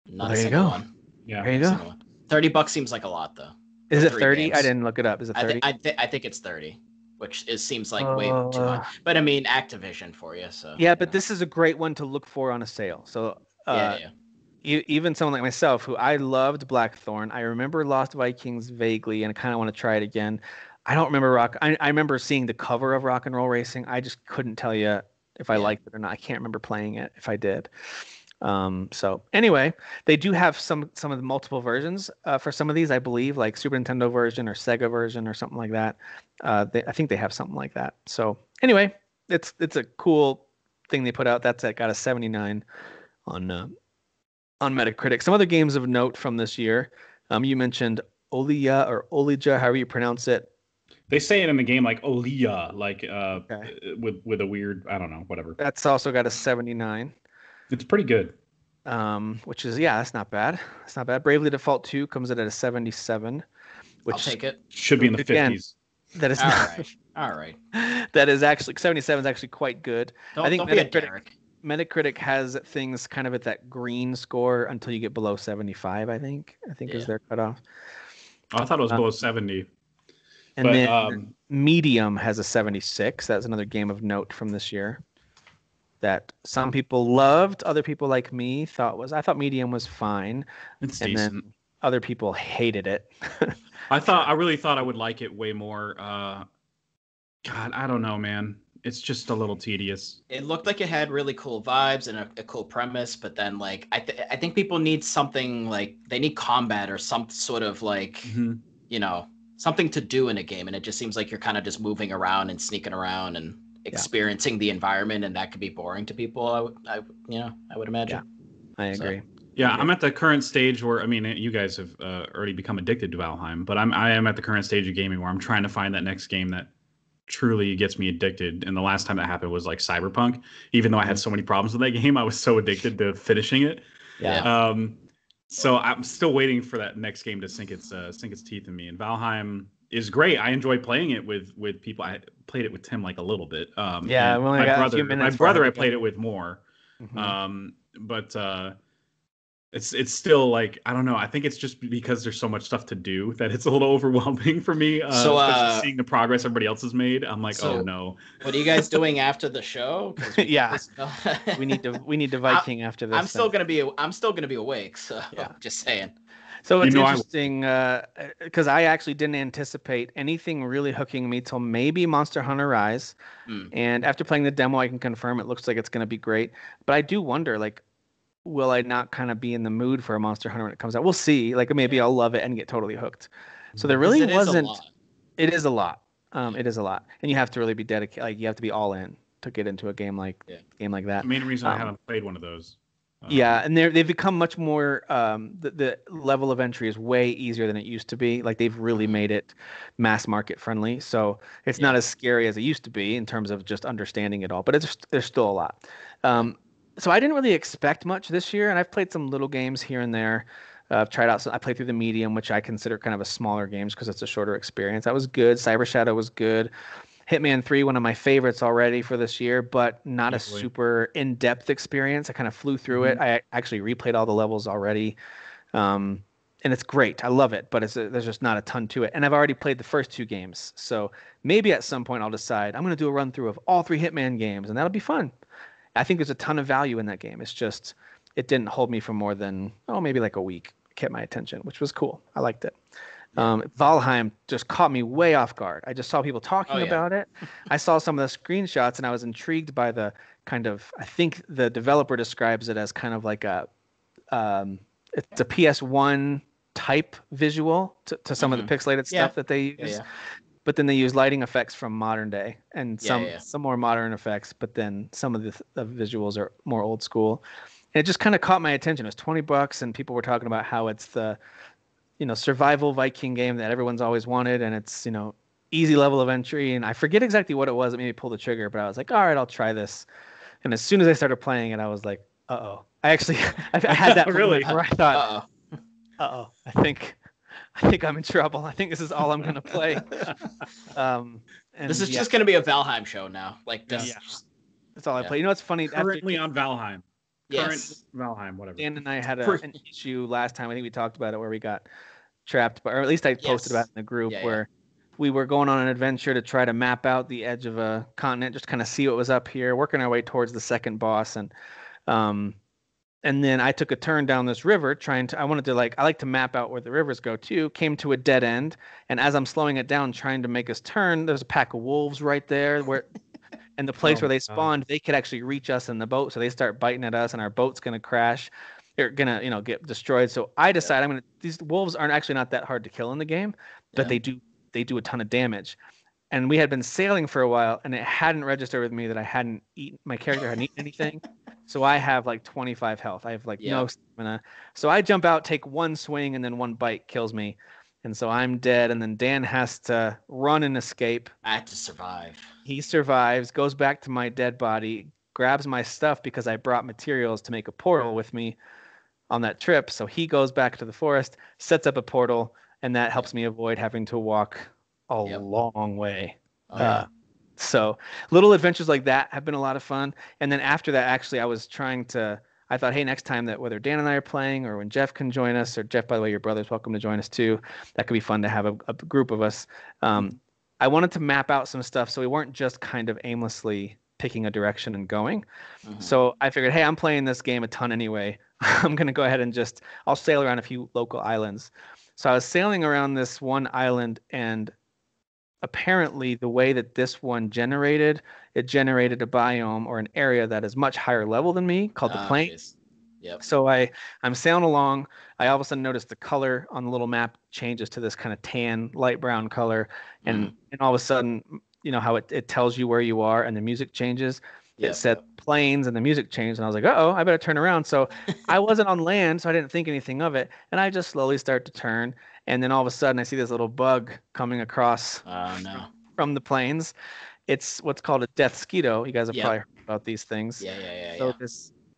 Not a there single you go. one. Yeah. There you go. $30 seems like a lot, though. Is it 30? Games. I didn't look it up. Is it 30? I think it's 30, which seems like way too much. But I mean, Activision for you. So yeah, but this is a great one to look for on a sale. So even someone like myself, who I loved Blackthorn, I remember Lost Vikings vaguely, and I kind of want to try it again. I don't remember I remember seeing the cover of Rock and Roll Racing. I just couldn't tell you if I liked it or not. I can't remember playing it if I did. So anyway, they do have some of the multiple versions for some of these, I believe, like Super Nintendo version or Sega version or something like that. I think they have something like that. So anyway, it's a cool thing they put out. That's got a 79 on Metacritic. Some other games of note from this year. You mentioned Olija or Olija, however you pronounce it. They say it in the game like Olija, like Okay. with a weird, I don't know, whatever. That's also got a 79. It's pretty good. Which is, that's not bad. It's not bad. Bravely Default 2 comes in at a 77, which I'll take it. Should be in the again, 50s. That is All not, right. All right. That is actually 77 is actually quite good. I think Don't be a Derek. Metacritic has things kind of at that green score until you get below 75, I think is their cutoff. Oh, I thought it was below 70. And then Medium has a 76. That's another game of note from this year that some people loved. Other people like me I thought Medium was fine. It's and decent. Then other people hated it. I really thought I would like it way more. God, I don't know, man. It's just a little tedious. It looked like it had really cool vibes and a cool premise, but then like I think people need something, like they need combat or some sort of like something to do in a game, and it just seems like you're kind of just moving around and sneaking around and experiencing the environment, and that could be boring to people. I would imagine. I agree. Yeah, I'm at the current stage where, I mean, you guys have already become addicted to Valheim, but I am at the current stage of gaming where I'm trying to find that next game that truly gets me addicted. And the last time that happened was like Cyberpunk. Even though I had so many problems with that game, I was so addicted to finishing it. Yeah. So I'm still waiting for that next game to sink its teeth in me. And Valheim is great. I enjoy playing it with people. I played it with Tim like a little bit. My brother I played it with more. But it's still like, I don't know. I think it's just because there's so much stuff to do that it's a little overwhelming for me. Especially seeing the progress everybody else has made. I'm like, oh no. What are you guys doing after the show? We need to Viking after this. I'm still gonna be awake. So just saying. So it's interesting because I actually didn't anticipate anything really hooking me till maybe Monster Hunter Rise. And after playing the demo, I can confirm it looks like it's going to be great. But I do wonder, like, will I not kind of be in the mood for a Monster Hunter when it comes out? We'll see. Like, maybe I'll love it and get totally hooked. So there really wasn't. It is a lot. It is a lot, and you have to really be dedicated. Like, you have to be all in to get into a game like that. The main reason I haven't played one of those. And they've become much more. The level of entry is way easier than it used to be. Like, they've really made it mass market friendly, so it's not as scary as it used to be in terms of just understanding it all. But there's still a lot. So I didn't really expect much this year, and I've played some little games here and there. I've tried out. I played through the Medium, which I consider kind of a smaller games because it's a shorter experience. That was good. Cyber Shadow was good. Hitman 3, one of my favorites already for this year, but not a super in-depth experience. I kind of flew through it. I actually replayed all the levels already, and it's great. I love it, but there's just not a ton to it. And I've already played the first 2 games, so maybe at some point I'll decide I'm going to do a run-through of all 3 Hitman games, and that'll be fun. I think there's a ton of value in that game. It's just it didn't hold me for more than maybe like a week. It kept my attention, which was cool. I liked it. Valheim just caught me way off guard. I just saw people talking about it. I saw some of the screenshots, and I was intrigued by the kind of, I think the developer describes it as kind of like it's a PS1 type visual to some of the pixelated stuff that they use. But then they use lighting effects from modern day and some more modern effects, but then some of the visuals are more old school. And it just kind of caught my attention. It was $20, and people were talking about how it's the survival Viking game that everyone's always wanted, and it's, easy level of entry. And I forget exactly what it was that made me pull the trigger, but I was like, all right, I'll try this. And as soon as I started playing it, I was like, uh-oh. I had that really where I thought, uh-oh, I think I'm in trouble. I think this is all I'm going to play. And this is just going to be a Valheim show now. Like this. Yeah. That's all I play. It's funny. Currently on Valheim. Yes. Valheim, whatever. Dan and I had an issue last time. I think we talked about it where we got trapped, or at least I posted about it in the group where we were going on an adventure to try to map out the edge of a continent, just kind of see what was up here, working our way towards the second boss. And And then I took a turn down this river I like to map out where the rivers go too, came to a dead end. And as I'm slowing it down, trying to make us turn, there's a pack of wolves right there and the place where they spawned, they could actually reach us in the boat. So they start biting at us and our boat's going to crash. They're going to, get destroyed. So I decide these wolves aren't actually not that hard to kill in the game, but they do a ton of damage. And we had been sailing for a while and it hadn't registered with me that my character hadn't eaten anything. So I have like 25 health. I have like no stamina. So I jump out, take one swing, and then one bite kills me. And so I'm dead. And then Dan has to run and escape. I had to survive. He survives, goes back to my dead body, grabs my stuff because I brought materials to make a portal with me on that trip. So he goes back to the forest, sets up a portal, and that helps me avoid having to walk a long way. So little adventures like that have been a lot of fun. And then after that, actually, I thought, hey, next time that whether Dan and I are playing or when Jeff can join us, or Jeff, by the way, your brother's welcome to join us too. That could be fun to have a group of us. I wanted to map out some stuff so we weren't just kind of aimlessly picking a direction and going. So I figured, hey, I'm playing this game a ton anyway. I'm going to go ahead and I'll sail around a few local islands. So I was sailing around this one island, and apparently the way that this one generated a biome or an area that is much higher level than me called the Plains. So I'm sailing along. I all of a sudden noticed the color on the little map changes to this kind of tan, light brown color. And all of a sudden, how it tells you where you are and the music changes. It said plains and the music changed. And I was like, uh-oh, I better turn around. So I wasn't on land, so I didn't think anything of it. And I just slowly start to turn. And then all of a sudden I see this little bug coming across from the plains. It's what's called a death skeeto. You guys have probably heard about these things. So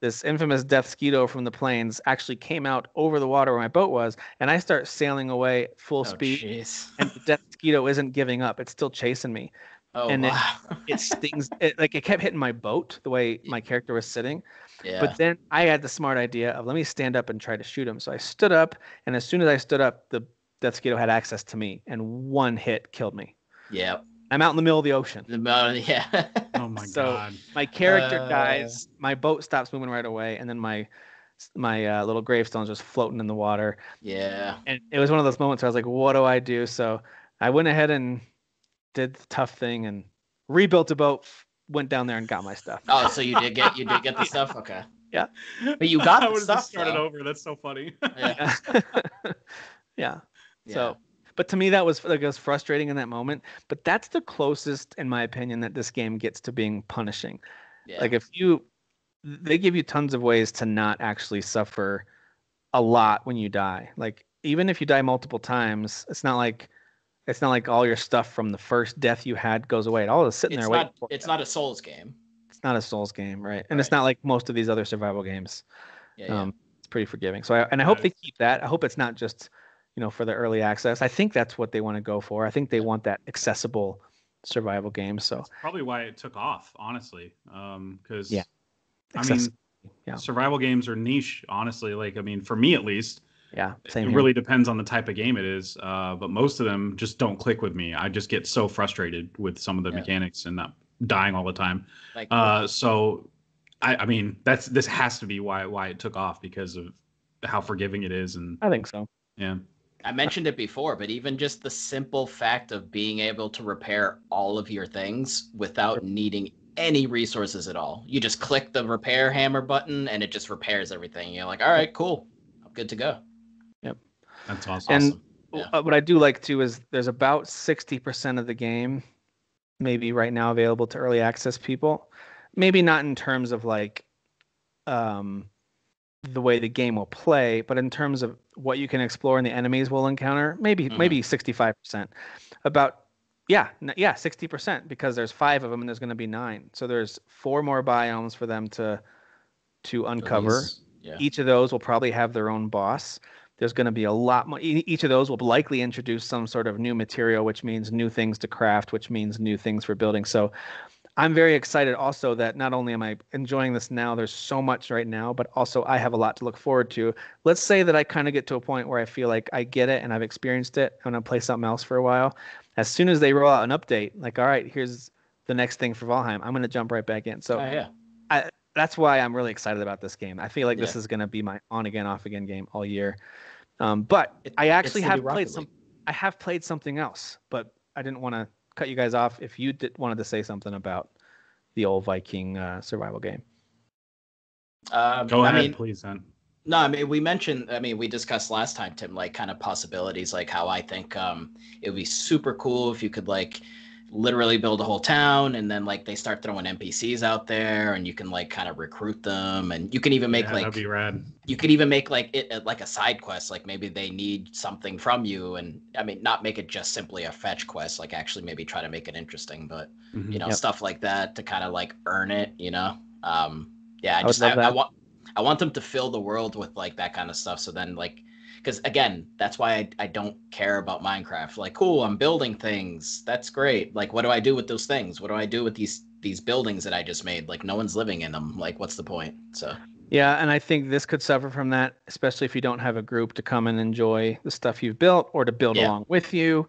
this infamous death skeeto from the plains actually came out over the water where my boat was, and I start sailing away at full speed. And the death skeeto isn't giving up. It's still chasing me. It stings. It kept hitting my boat the way my character was sitting. But then I had the smart idea of let me stand up and try to shoot him. So I stood up, and as soon as I stood up, the death skeeto had access to me, and one hit killed me. I'm out in the middle of the ocean. Oh my god. My character dies. My boat stops moving right away, and then my little gravestone's just floating in the water. And it was one of those moments where I was like, what do I do? So I went ahead and did the tough thing and rebuilt a boat, went down there and got my stuff. Oh, so you did get the stuff? Okay. Yeah. But you got the stuff. Started over. That's so funny. So, but to me that was frustrating in that moment. But that's the closest, in my opinion, that this game gets to being punishing. Like they give you tons of ways to not actually suffer a lot when you die. Like even if you die multiple times, it's not like all your stuff from the first death you had goes away. It all is sitting there waiting. It's not a Souls game. It's not a Souls game, right? And it's not like most of these other survival games. It's pretty forgiving. So I hope they keep that. I hope it's not just for the early access. I think that's what they want to go for. I think they want that accessible survival game. So that's probably why it took off, honestly. Because survival games are niche, honestly. For me at least. Same it really depends on the type of game it is, but most of them just don't click with me. I just get so frustrated with some of the mechanics and not dying all the time. So this has to be why it took off, because of how forgiving it is. And I think so. I mentioned it before, but even just the simple fact of being able to repair all of your things without needing any resources at all. You just click the repair hammer button and it just repairs everything. You're like, all right, cool, I'm good to go. That's awesome. And what I do like too is there's about 60% of the game maybe right now available to early access people. Maybe not in terms of the way the game will play, but in terms of what you can explore and the enemies we'll encounter, maybe 65%. About 60%, because there's 5 of them and there's going to be 9. So there's 4 more biomes for them to uncover. Each of those will probably have their own boss. There's going to be a lot more. Each of those will likely introduce some sort of new material, which means new things to craft, which means new things for building. So I'm very excited also that not only am I enjoying this now, there's so much right now, but also I have a lot to look forward to. Let's say that I kind of get to a point where I feel like I get it and I've experienced it. I'm going to play something else for a while. As soon as they roll out an update, like, all right, here's the next thing for Valheim, I'm going to jump right back in. So that's why I'm really excited about this game. I feel like this Yeah. is going to be my on again, off again game all year. But I actually it's the new have played Rocket League. I have played something else, but I didn't want to cut you guys off if you wanted to say something about the old Viking survival game. Go ahead, please, then. No, I mean, we discussed last time, Tim, like kind of possibilities, like how I think it would be super cool if you could like literally build a whole town and then like they start throwing NPCs out there and you can like kind of recruit them, and you can even make like, that'd be rad. You could even make like it like a side quest, like maybe they need something from you, and I mean, not make it just simply a fetch quest, like actually maybe try to make it interesting, but you know, stuff like that to kind of like earn it, you know. I want them to fill the world with like that kind of stuff. So then like, because again, that's why I don't care about Minecraft. Like, cool, I'm building things. That's great. Like, what do I do with those things? What do I do with these buildings that I just made? Like, no one's living in them. Like, what's the point? So. Yeah, and I think this could suffer from that, especially if you don't have a group to come and enjoy the stuff you've built or to build along with you.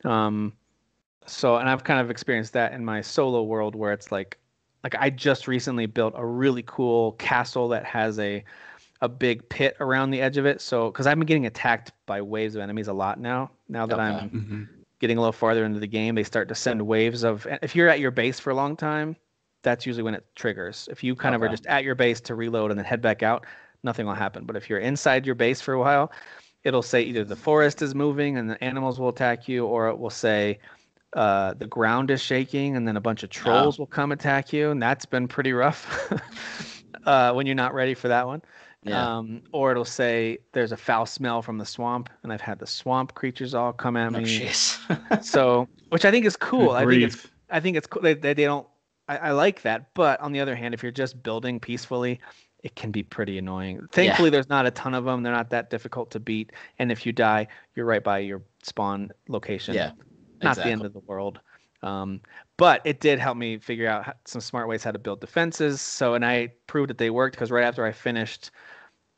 And I've kind of experienced that in my solo world where it's like I just recently built a really cool castle that has a big pit around the edge of it. So, because I've been getting attacked by waves of enemies a lot now that I'm getting a little farther into the game, they start to send waves of, if you're at your base for a long time, that's usually when it triggers. If you kind of are just at your base to reload and then head back out, nothing will happen. But if you're inside your base for a while, it'll say either the forest is moving and the animals will attack you, or it will say the ground is shaking and then a bunch of trolls will come attack you. And that's been pretty rough when you're not ready for that one. Yeah. Or it'll say there's a foul smell from the swamp, and I've had the swamp creatures all come at me. So, which I think is cool. I think it's cool. They don't. I like that, but on the other hand, if you're just building peacefully, it can be pretty annoying. Thankfully, there's not a ton of them. They're not that difficult to beat, and if you die, you're right by your spawn location. Yeah, not the end of the world. But it did help me figure out some smart ways how to build defenses. So, and I proved that they worked because right after I finished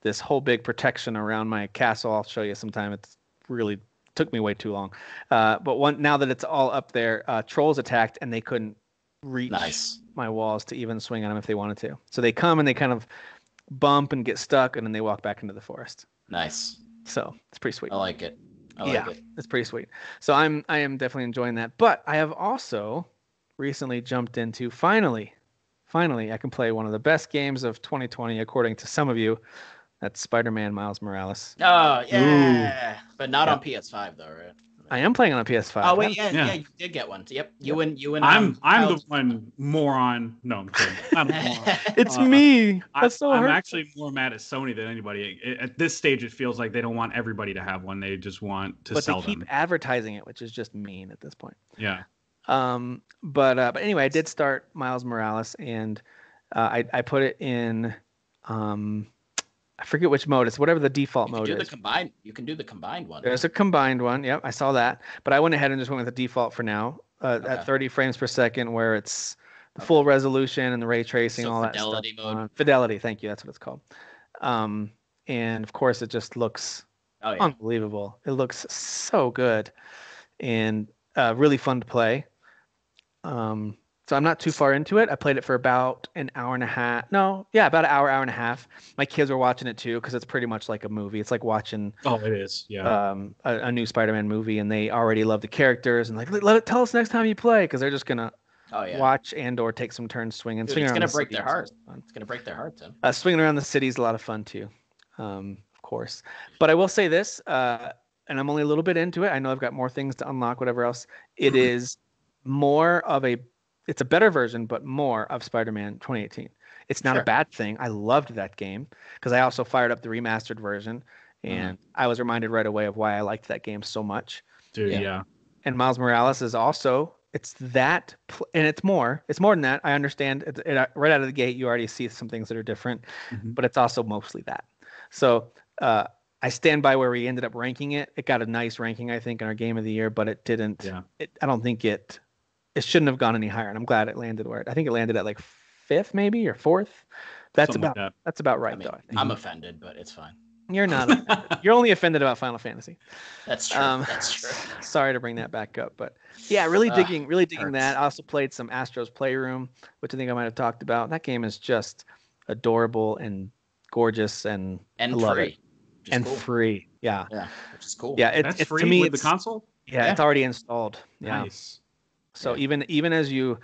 this whole big protection around my castle, I'll show you sometime. It's really took me way too long. But now that it's all up there, trolls attacked and they couldn't reach my walls to even swing on them if they wanted to. So they come and they kind of bump and get stuck, and then they walk back into the forest. Nice. So it's pretty sweet. I like it. It's pretty sweet. So I am definitely enjoying that. But I have also recently jumped into finally I can play one of the best games of 2020 according to some of you. That's Spider-Man Miles Morales. Oh yeah, but not on PS5 though, right? I am playing on a PS5. Oh wait, yeah, you did get one. Yep, you and. I'm the one moron. No, I'm kidding. I'm a moron. It's me. That's so I'm hurtful. actually more mad at Sony than anybody. At this stage, it feels like they don't want everybody to have one. They just want to sell them. But they keep advertising it, which is just mean at this point. Yeah. But anyway, I did start Miles Morales, and I put it in. I forget which mode. It's whatever the default mode is. You can do the combined one. There's a combined one. Yep, I saw that. But I went ahead and just went with the default for now at 30 frames per second, where it's the full resolution and the ray tracing, all that stuff. Fidelity mode. Fidelity, thank you. That's what it's called. And of course, it just looks unbelievable. It looks so good and really fun to play. So I'm not too far into it. I played it for about an hour and a half. No, yeah, about an hour and a half. My kids were watching it too because it's pretty much like a movie. It's like watching. Oh, it is. Yeah. A new Spider-Man movie, and they already love the characters and like tell us next time you play because they're just gonna watch and/or take some turns swinging. Dude, it's gonna break their heart. It's gonna break their heart, Tim. Swinging around the city is a lot of fun too, of course. But I will say this, and I'm only a little bit into it. I know I've got more things to unlock. Whatever else, it is more of a. It's a better version, but more of Spider-Man 2018. It's not a bad thing. I loved that game because I also fired up the remastered version, and I was reminded right away of why I liked that game so much. Dude, yeah. And Miles Morales is also, it's that, and it's more than that. I understand right out of the gate, you already see some things that are different, but it's also mostly that. So I stand by where we ended up ranking it. It got a nice ranking, I think, in our Game of the Year, but it didn't. Yeah. I don't think it shouldn't have gone any higher, and I'm glad it landed where I think it landed at like 5th maybe or 4th. That's about right. I mean, though. I think. I'm offended, but it's fine. You're not offended. You're only offended about Final Fantasy. That's true. That's true. Sorry to bring that back up, but yeah, really digging that. I also played some Astro's Playroom, which I think I might have talked about. That game is just adorable and gorgeous, and I love free. it. And cool. Free. Yeah. Yeah, which is cool. Yeah, That's it's free to me, with the console? Yeah, it's already installed. Yeah. Nice. So even as you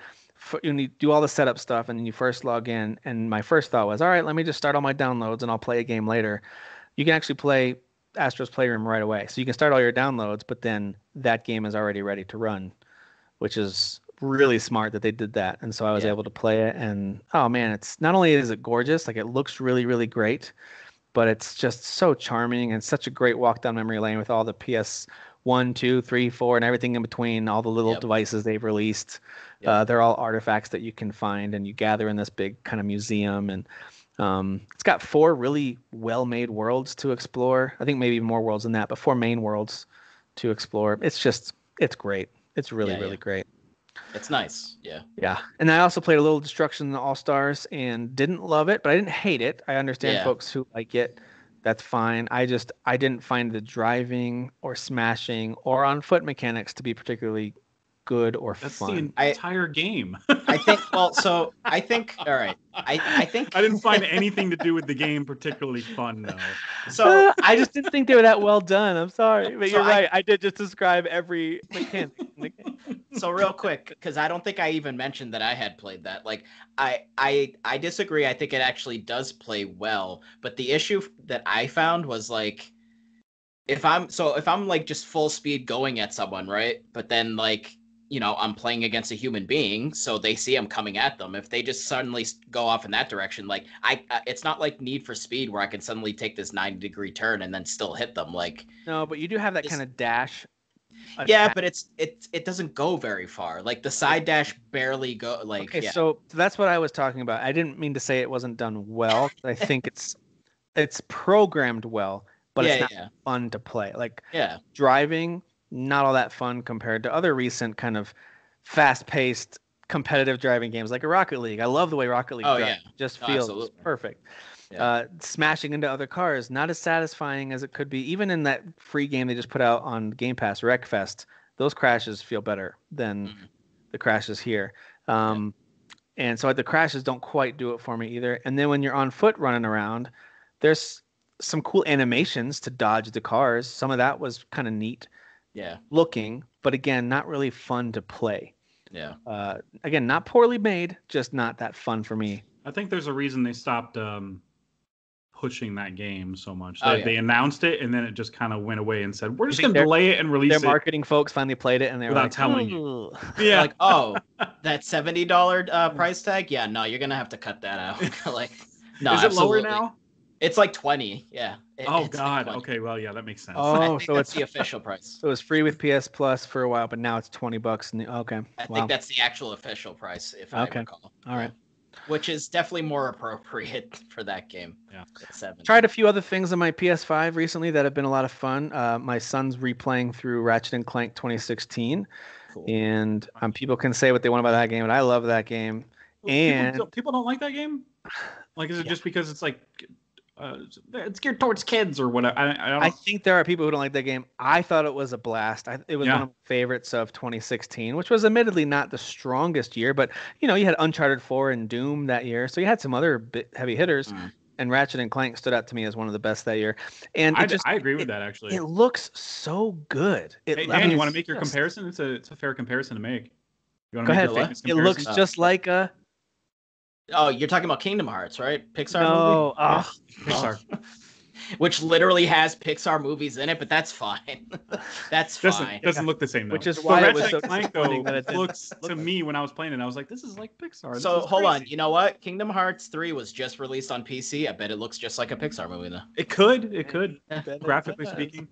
do all the setup stuff and then you first log in, and my first thought was, all right, let me just start all my downloads and I'll play a game later. You can actually play Astro's Playroom right away. So you can start all your downloads, but then that game is already ready to run, which is really smart that they did that. And so I was able to play it, and oh man, it's not only is it gorgeous, like it looks really, really great, but it's just so charming and such a great walk down memory lane with all the PS1, 2, 3, 4, and everything in between, all the little devices they've released. They're all artifacts that you can find and you gather in this big kind of museum. And it's got 4 really well-made worlds to explore. I think maybe more worlds than that, but 4 main worlds to explore. It's great. It's really, really great. It's nice. Yeah. Yeah. And I also played a little Destruction in the All-Stars and didn't love it, but I didn't hate it. I understand folks who like it. That's fine. I didn't find the driving or smashing or on foot mechanics to be particularly good or fun. That's the entire game. I think, all right. I think I didn't find anything to do with the game particularly fun, though. So I just didn't think they were that well done. I'm sorry, but you're right. I did just describe every mechanic in the game. So real quick, because I don't think I even mentioned that I had played that. Like, I disagree. I think it actually does play well, but the issue that I found was like, if I'm like just full speed going at someone, right? But then like, I'm playing against a human being, so they see I'm coming at them. If they just suddenly go off in that direction, like it's not like Need for Speed where I can suddenly take this 90-degree turn and then still hit them. Like, no, but you do have that kind of dash. Yeah, but it doesn't go very far. Like the side dash barely go. Like, okay, so that's what I was talking about. I didn't mean to say it wasn't done well. I think it's programmed well, but it's not fun to play. Like driving, not all that fun compared to other recent kind of fast-paced competitive driving games like a Rocket League. I love the way Rocket League drives. Just feels perfect. Smashing into other cars, not as satisfying as it could be. Even in that free game they just put out on Game Pass, Wreckfest, those crashes feel better than the crashes here. And so the crashes don't quite do it for me either. And then when you're on foot running around, there's some cool animations to dodge the cars. Some of that was kind of neat looking, but again, not really fun to play. Again, not poorly made, just not that fun for me. I think there's a reason they stopped pushing that game so much. They announced it and then it just kind of went away and said, we're just going to delay it and release it. Their marketing folks finally played it and they were without telling you. Yeah. Like, oh, that $70 price tag? Yeah, no, you're going to have to cut that out. Like, no, is it lower now? It's like 20. Yeah. Oh God. Like okay. Well, yeah, that makes sense. Oh, so it's the official price. So it was free with PS Plus for a while, but now it's $20. Okay. I think that's the actual official price, if I recall. All right. Which is definitely more appropriate for that game. Yeah. Tried a few other things on my PS5 recently that have been a lot of fun. My son's replaying through Ratchet and Clank 2016. Cool. And people can say what they want about that game, but I love that game. And people don't like that game? Like, is it just because it's like it's geared towards kids or whatever? I don't know. I think there are people who don't like that game. I thought it was a blast. It was one of my favorites of 2016, which was admittedly not the strongest year, but you had Uncharted 4 and Doom that year, so you had some other heavy hitters. And Ratchet and Clank stood out to me as one of the best that year. And I agree with that actually. It looks so good. Hey, Dan, you want to make your comparison? It's a fair comparison to make. You want to make your it looks just like a. Oh, you're talking about Kingdom Hearts, right? Pixar movie? Pixar. Which literally has Pixar movies in it, but that's fine. That's fine. Doesn't look the same though. Which is why it was so Clank, though, looks to me when I was playing it, I was like, this is like Pixar. So hold on, you know what? Kingdom Hearts 3 was just released on PC. I bet it looks just like a Pixar movie though. It could, graphically speaking.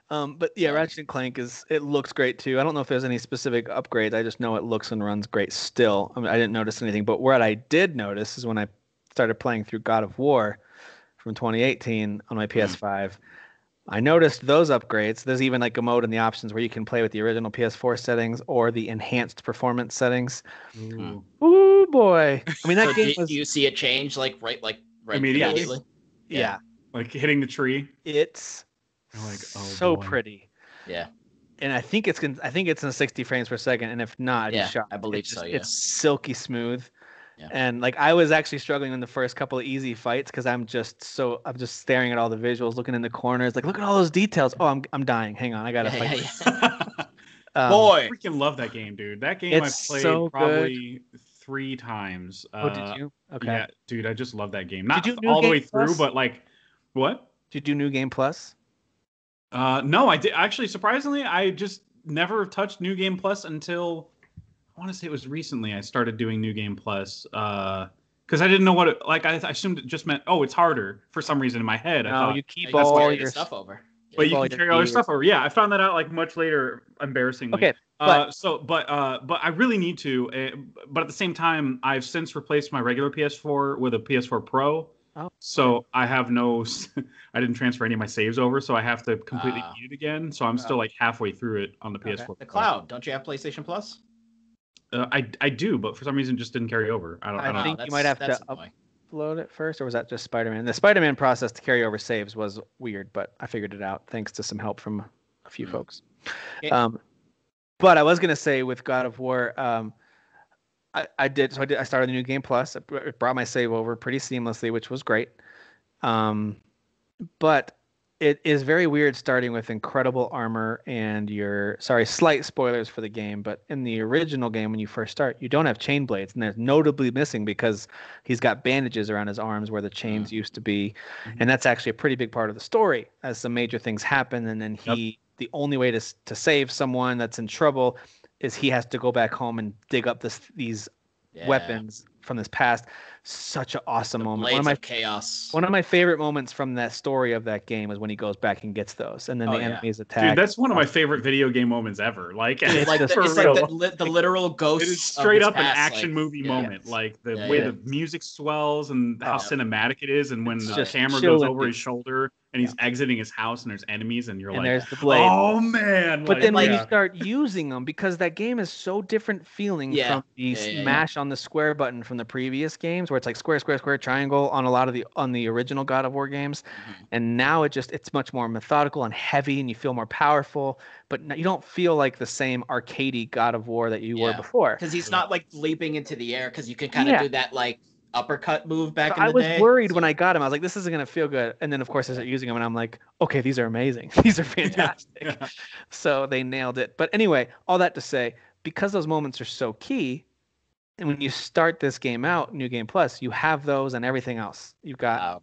But yeah, Ratchet and Clank it looks great too. I don't know if there's any specific upgrades. I just know it looks and runs great still. I mean, I didn't notice anything, but what I did notice is when I started playing through God of War from 2018 on my PS5, I noticed those upgrades. There's even like a mode in the options where you can play with the original PS4 settings or the enhanced performance settings. Ooh boy! I mean, that game was. Do you see it change right immediately? Yeah. Like hitting the tree. It's. Like, so pretty. Yeah. And I think it's in 60 frames per second, and if not, I believe so. Yeah. It's silky smooth. And like I was actually struggling in the first couple of easy fights because I'm just staring at all the visuals, looking in the corners, like look at all those details. Oh, I'm dying. Hang on, I gotta fight. Boy, freaking love that game, dude. That game I've played so probably 3 times. Oh, did you? Okay. Yeah, dude, I just love that game. Not did you do all the Game way through, Plus? but like, what? Did you do New Game Plus? No, I did actually. Surprisingly, I just never touched New Game Plus until I want to say it was recently. I started doing New Game Plus because I didn't know what it like. I assumed it just meant it's harder for some reason in my head. No, I thought you keep all your stuff over. But you can carry all your stuff over. Yeah, I found that out like much later, embarrassingly. Okay. But I really need to. But at the same time, I've since replaced my regular PS4 with a PS4 Pro. Oh. So I have no. I didn't transfer any of my saves over, so I have to completely beat it again. So I'm still like halfway through it on the PS4. The cloud. Don't you have PlayStation Plus? I do, but for some reason it just didn't carry over. I think you might have to upload it first, or was that just Spider-Man? The Spider-Man process to carry over saves was weird, but I figured it out thanks to some help from a few folks. Yeah. But I was gonna say with God of War, I started the New Game Plus. It brought my save over pretty seamlessly, which was great. But it is very weird starting with incredible armor and slight spoilers for the game, but in the original game when you first start, you don't have chain blades, and they're notably missing because he's got bandages around his arms where the chains used to be. And that's actually a pretty big part of the story as some major things happen, and then the only way to save someone that's in trouble is he has to go back home and dig up these weapons from this past. Such an awesome moment. One of my chaos. One of my favorite moments from that story of that game is when he goes back and gets those, and then the enemies attack. Dude, that's one of my favorite video game moments ever. Like, it's like the literal ghost. It is straight up an past, action movie moment. Like the way the music swells and how cinematic it is, and when the camera goes over his shoulder and he's exiting his house and there's enemies and you're like, there's the blade. Oh man! But then when you start using them, because that game is so different feeling from the smash on the square button from the previous games, where it's like square, square, square, triangle on a lot of the original God of War games, and now it's much more methodical and heavy, and you feel more powerful. But you don't feel like the same arcadey God of War that you were before. Because he's not like leaping into the air, because you can kind of do that like uppercut move back in the day. I was worried when I got him. I was like, this isn't going to feel good. And then, of course, I started using them, and I'm like, okay, these are amazing. These are fantastic. So they nailed it. But anyway, all that to say, because those moments are so key, and when you start this game out, New Game Plus, you have those and everything else. You've got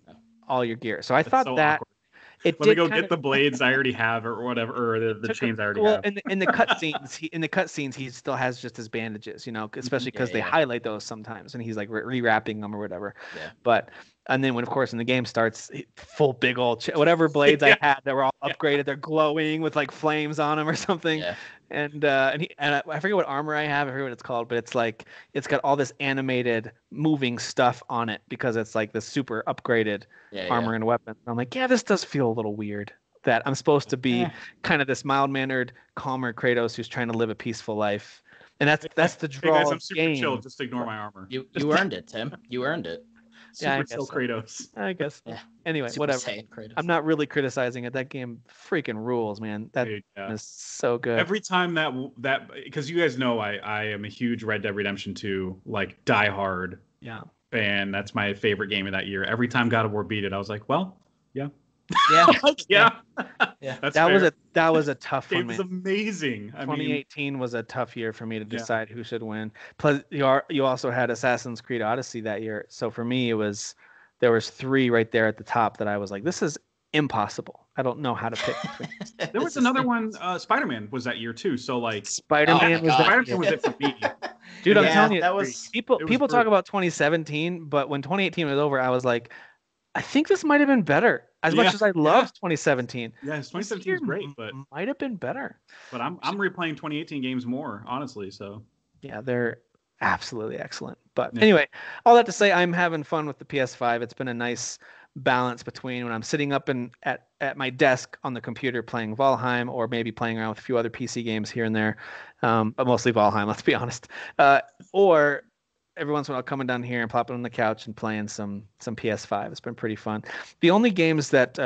all your gear. So I thought that awkward. Let me go get the blades I already have, or whatever, or the chains I already have. In the cutscenes, he still has just his bandages, especially because they highlight those sometimes, and he's like rewrapping them or whatever. Yeah. But and then when the game starts, full big old whatever blades I had that were all upgraded, they're glowing with like flames on them or something. Yeah. And I forget what armor I have. I forget what it's called, but it's like it's got all this animated moving stuff on it because it's like the super upgraded armor and weapon. And I'm like, this does feel a little weird that I'm supposed to be kind of this mild-mannered, calmer Kratos who's trying to live a peaceful life, and that's the draw. Hey guys, I'm super chill. Just ignore my armor. You earned it, Tim. You earned it. Super chill Kratos. I guess. Yeah. Anyway, Super whatever. I'm not really criticizing it. That game freaking rules, man. That is so good. Every time that because you guys know I am a huge Red Dead Redemption 2 like diehard fan. That's my favorite game of that year. Every time God of War beat it, I was like, well, yeah. That was a tough one. It was amazing. 2018 was a tough year for me to decide who should win. Plus, you also had Assassin's Creed Odyssey that year. So for me, there was 3 right there at the top that I was like, this is impossible. I don't know how to pick. There was another one. Spider-Man was that year too. So like Spider-Man was it for me. Dude, I'm telling you, people talk about 2017, but when 2018 was over, I was like, I think this might have been better. As much as I loved 2017. Yes, 2017 is great, but might have been better. But I'm replaying 2018 games more, honestly. So yeah, they're absolutely excellent. But anyway, all that to say, I'm having fun with the PS5. It's been a nice balance between when I'm sitting up at my desk on the computer playing Valheim, or maybe playing around with a few other PC games here and there, but mostly Valheim. Let's be honest. Or every once in a while coming down here and plopping on the couch and playing some PS5. It's been pretty fun. The only games that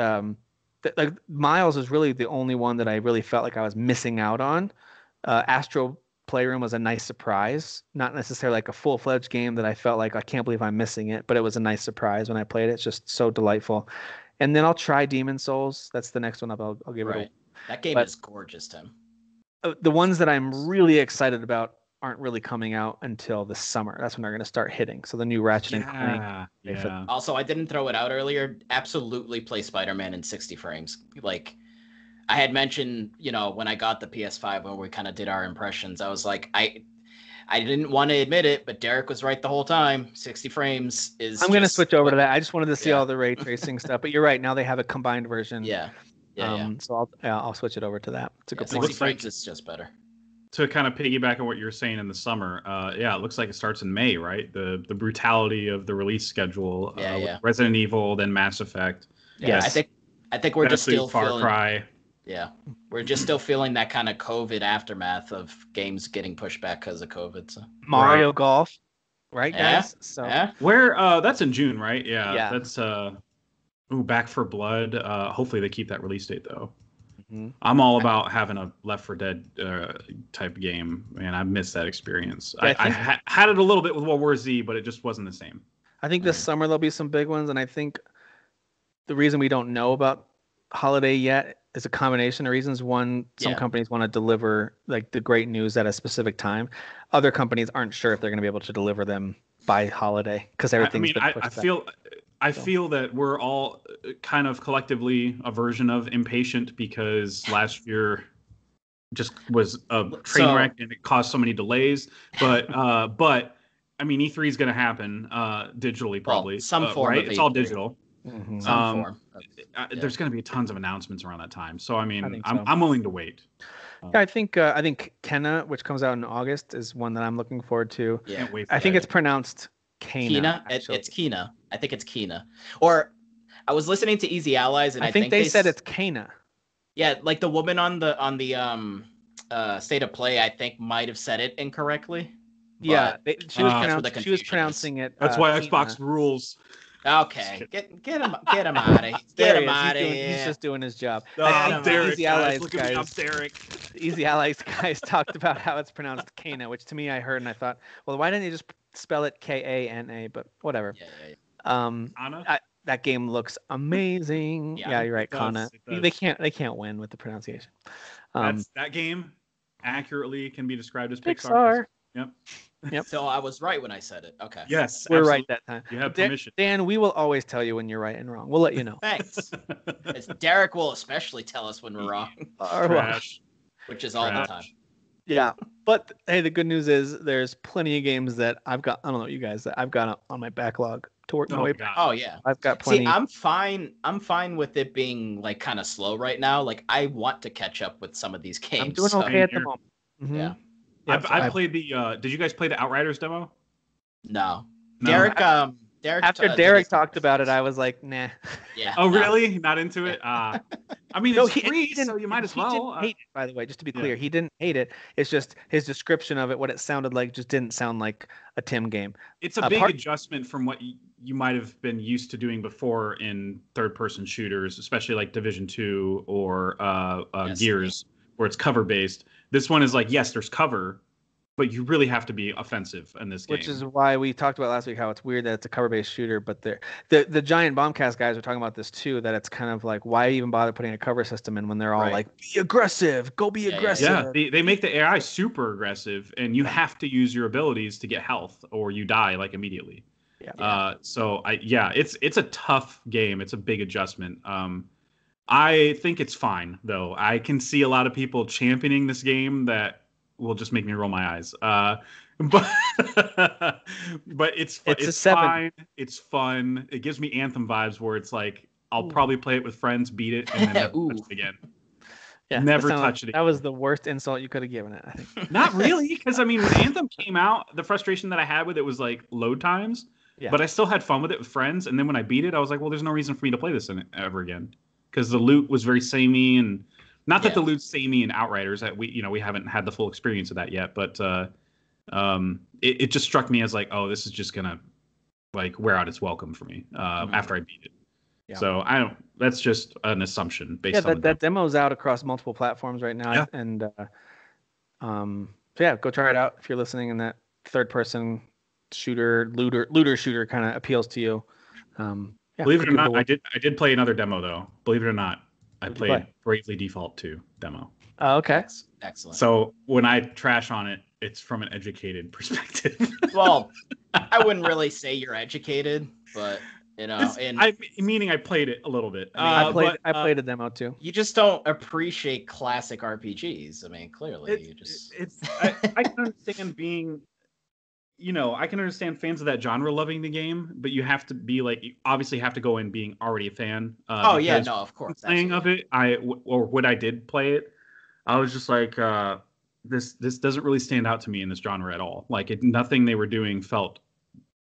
like Miles is really the only one that I really felt like I was missing out on. Astro playroom was a nice surprise. Not necessarily like a full-fledged game that I felt like I can't believe I'm missing it, but it was a nice surprise when I played it. It's just so delightful. And then I'll try Demon Souls. That's the next one up. I'll give it a. That game but is gorgeous, Tim. The ones that I'm really excited about aren't really coming out until the summer. That's when they're going to start hitting. So the new Ratchet and Clank. Yeah. Also, I didn't throw it out earlier. Absolutely play Spider-Man in 60 frames. Like, I had mentioned, when I got the PS5, when we kind of did our impressions, I was like, I didn't want to admit it, but Derek was right the whole time. 60 frames is. I'm going to switch over to that. I just wanted to see all the ray tracing stuff. But you're right. Now they have a combined version. Yeah. So I'll switch it over to that. It's a good point. 60 frames is just better. To kind of piggyback on what you were saying in the summer, it looks like it starts in May, right? The brutality of the release schedule. With Resident Evil, then Mass Effect. Yeah, I think we're just still Far feeling. Cry. Yeah, we're just still feeling that kind of COVID aftermath of games getting pushed back because of COVID. So. Mario Golf, right, guys? So where that's in June, right? Yeah. That's Back 4 Blood. Hopefully they keep that release date though. Mm-hmm. I'm all about having a Left 4 Dead type game, and I missed that experience. Yeah, I had it a little bit with World War Z, but it just wasn't the same. I think this summer there'll be some big ones, and I think the reason we don't know about holiday yet is a combination of reasons. One, some companies want to deliver like the great news at a specific time. Other companies aren't sure if they're going to be able to deliver them by holiday because everything's been pushed back. I feel that we're all kind of collectively a version of impatient because last year just was a train wreck and it caused so many delays. But I mean, E3 is going to happen digitally probably. Well, some form right? of It's E3. all digital. Mm-hmm. Some form. There's going to be tons of announcements around that time. So I mean, so. I'm willing to wait. I think Kenna, which comes out in August, is one that I'm looking forward to. Yeah. Can't wait for I think it's pronounced Kena. It's Kena. I think it's Kena. Or I was listening to Easy Allies, and I think they said it's Kena. Yeah, like the woman on the State of Play, I think might have said it incorrectly. Yeah, she was pronouncing it. That's why Kena. Xbox rules. Okay, get him out of here. Get him out of here. He's just doing his job. Derek, Easy Allies look at me, I'm Derek. Easy Allies guys talked about how it's pronounced Kana, which to me I heard and I thought, well, why didn't you just spell it Kana? But whatever. Anna? That game looks amazing. Yeah, you're right, Kana. They can't win with the pronunciation. That game accurately can be described as Pixar. Yep. So I was right when I said it. Okay. Yes, we're right that time. You have permission. Dan, we will always tell you when you're right and wrong. We'll let you know. Thanks. Derek will especially tell us when we're wrong. Trash. Which is all the time. Yeah. But hey, the good news is there's plenty of games that I've got. I don't know you guys that I've got on my backlog to work my way. Oh yeah. I've got plenty. See, I'm fine with it being like kind of slow right now. Like I want to catch up with some of these games. I'm doing okay at the moment. Mm-hmm. Yeah. I played the. Did you guys play the Outriders demo? No. Derek. After Derek talked about it, I was like, nah. Yeah. Oh, really? Not into it? I mean, it's free, so you might as well. He didn't hate it, by the way, just to be clear. He didn't hate it. It's just his description of it, what it sounded like, just didn't sound like a Tim game. It's a big adjustment from what you might have been used to doing before in third-person shooters, especially like Division 2 or Gears, where it's cover-based. This one is like, yes, there's cover, but you really have to be offensive in this game. Which is why we talked about last week how it's weird that it's a cover-based shooter, but the Giant Bombcast guys are talking about this too, that it's kind of like, why even bother putting a cover system in when they're all like, be aggressive, go be aggressive. Yeah, they make the AI super aggressive, and you have to use your abilities to get health, or you die like immediately. So it's a tough game. It's a big adjustment. I think it's fine, though. I can see a lot of people championing this game that will just make me roll my eyes. But it's fine. It's fun. It gives me Anthem vibes where it's like, I'll probably play it with friends, beat it, and then never touch it again. Yeah, never touch it again. That was the worst insult you could have given it, I think. Not really, because I mean, when Anthem came out, the frustration that I had with it was like load times. Yeah. But I still had fun with it with friends, and then when I beat it, I was like, well, there's no reason for me to play this ever again. Because the loot was very samey, and not that the loot's samey in Outriders, that we haven't had the full experience of that yet, but it just struck me as like, oh, this is just gonna like wear out its welcome for me after I beat it. Yeah. So that's just an assumption based on that demo's out across multiple platforms right now, and So yeah, go try it out if you're listening and that third-person looter shooter kind of appeals to you. Yeah, Believe it or not, I did play another demo though. Believe it or not, I played Bravely Default 2 demo. Oh, okay. Excellent. So when I trash on it, it's from an educated perspective. Well, I wouldn't really say you're educated, but you know, meaning I played it a little bit. I played a demo too. You just don't appreciate classic RPGs. I mean, clearly, I can understand being, I can understand fans of that genre loving the game, but you have to be you obviously have to go in being already a fan. Of course. Playing of it, when I did play it, I was just like, this doesn't really stand out to me in this genre at all. Nothing they were doing felt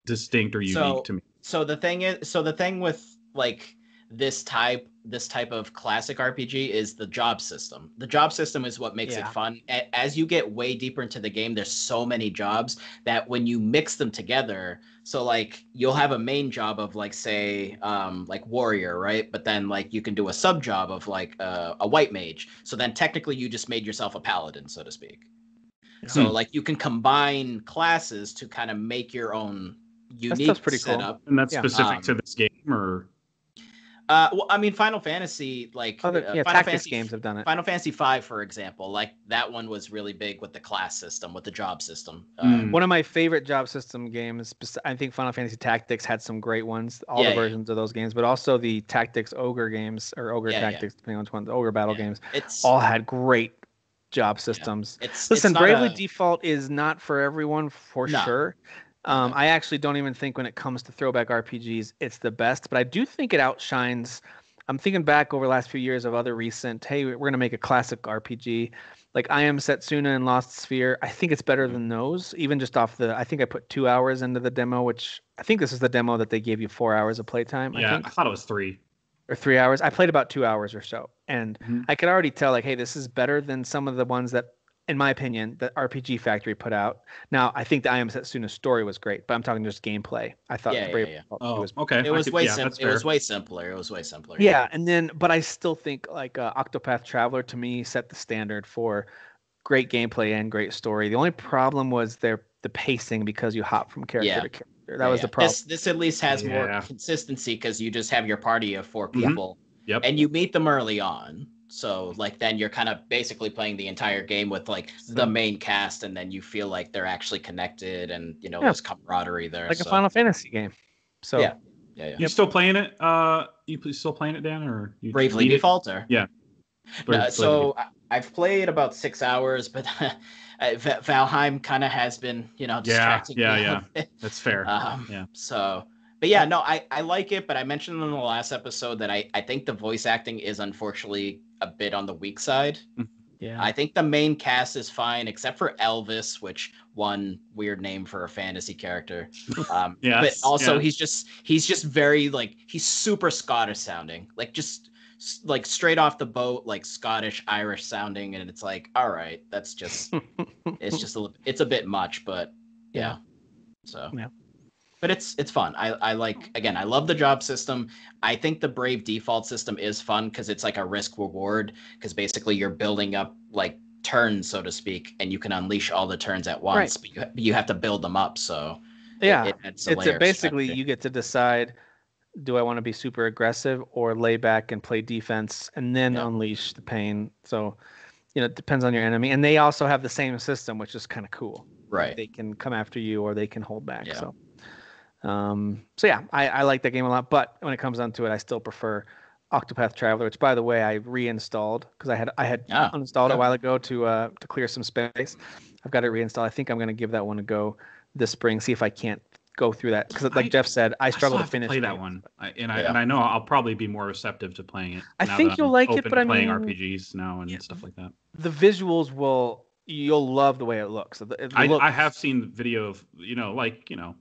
distinct or unique to me. So the thing with this type of classic RPG is the job system. The job system is what makes it fun. As you get way deeper into the game, there's so many jobs that when you mix them together, so you'll have a main job of say warrior, right? But then you can do a sub job of a white mage. So then technically you just made yourself a paladin, so to speak. So you can combine classes to kind of make your own unique setup. Cool. And that's specific to this game, or? Well, I mean, Final Fantasy, tactics games have done it. Final Fantasy V, for example, that one was really big with the class system, with the job system. One of my favorite job system games, I think Final Fantasy Tactics had some great ones, the versions of those games, but also the Tactics Ogre games, or Ogre Tactics, depending on which one, the Ogre Battle games, all had great job systems. Listen, Bravely Default is not for everyone, for sure. I actually don't even think when it comes to throwback RPGs, it's the best, but I do think it outshines. I'm thinking back over the last few years of other recent, hey, we're going to make a classic RPG. Like I Am Setsuna and Lost Sphere. I think it's better than those, even just off I think I put 2 hours into the demo, which I think this is the demo that they gave you 4 hours of playtime. Yeah, I thought it was 3. Or 3 hours. I played about 2 hours or so. And I could already tell, hey, this is better than some of the ones that, in my opinion, that RPG Factory put out. Now, I think the I Am Setsuna story was great, but I'm talking just gameplay. I thought was okay. It was way simpler. It was way simpler. Yeah, and then, but I still think Octopath Traveler to me set the standard for great gameplay and great story. The only problem was the pacing because you hop from character to character. That was the problem. This at least has more consistency because you just have your party of 4 people, and you meet them early on. So then you're kind of basically playing the entire game with the main cast, and then you feel like they're actually connected, and there's camaraderie there. Like a Final Fantasy game. So yeah. You still playing it? You still playing it, Dan, or you Bravely Default? Or? Yeah. So I've played about 6 hours, but Valheim kind of has been distracting. Yeah. That's fair. So. But yeah, no, I like it, but I mentioned in the last episode that I think the voice acting is unfortunately a bit on the weak side. Yeah. I think the main cast is fine, except for Elvis, which one weird name for a fantasy character. But also he's just very he's super Scottish sounding, just straight off the boat, Scottish, Irish sounding. And it's all right, that's just, it's a bit much, but yeah. So, yeah. But it's fun. I love the job system. I think the Brave Default system is fun because it's a risk reward, because basically you're building up turns, so to speak, and you can unleash all the turns at once, but you have to build them up. So it's basically you get to decide, do I want to be super aggressive or lay back and play defense and then unleash the pain? So it depends on your enemy, and they also have the same system, which is kind of cool. Right. They can come after you or they can hold back. I like that game a lot, but when it comes down to it, I still prefer Octopath Traveler, which, by the way, I reinstalled because I had uninstalled it a while ago to clear some space. I've got it reinstalled. I think I'm going to give that one a go this spring, see if I can't go through that, because like Jeff said, I struggle to finish. Play that one, and I know I'll probably be more receptive to playing it. I think you'll like it, but I'm playing RPGs now and stuff like that. The visuals you'll love the way it looks. I have seen video of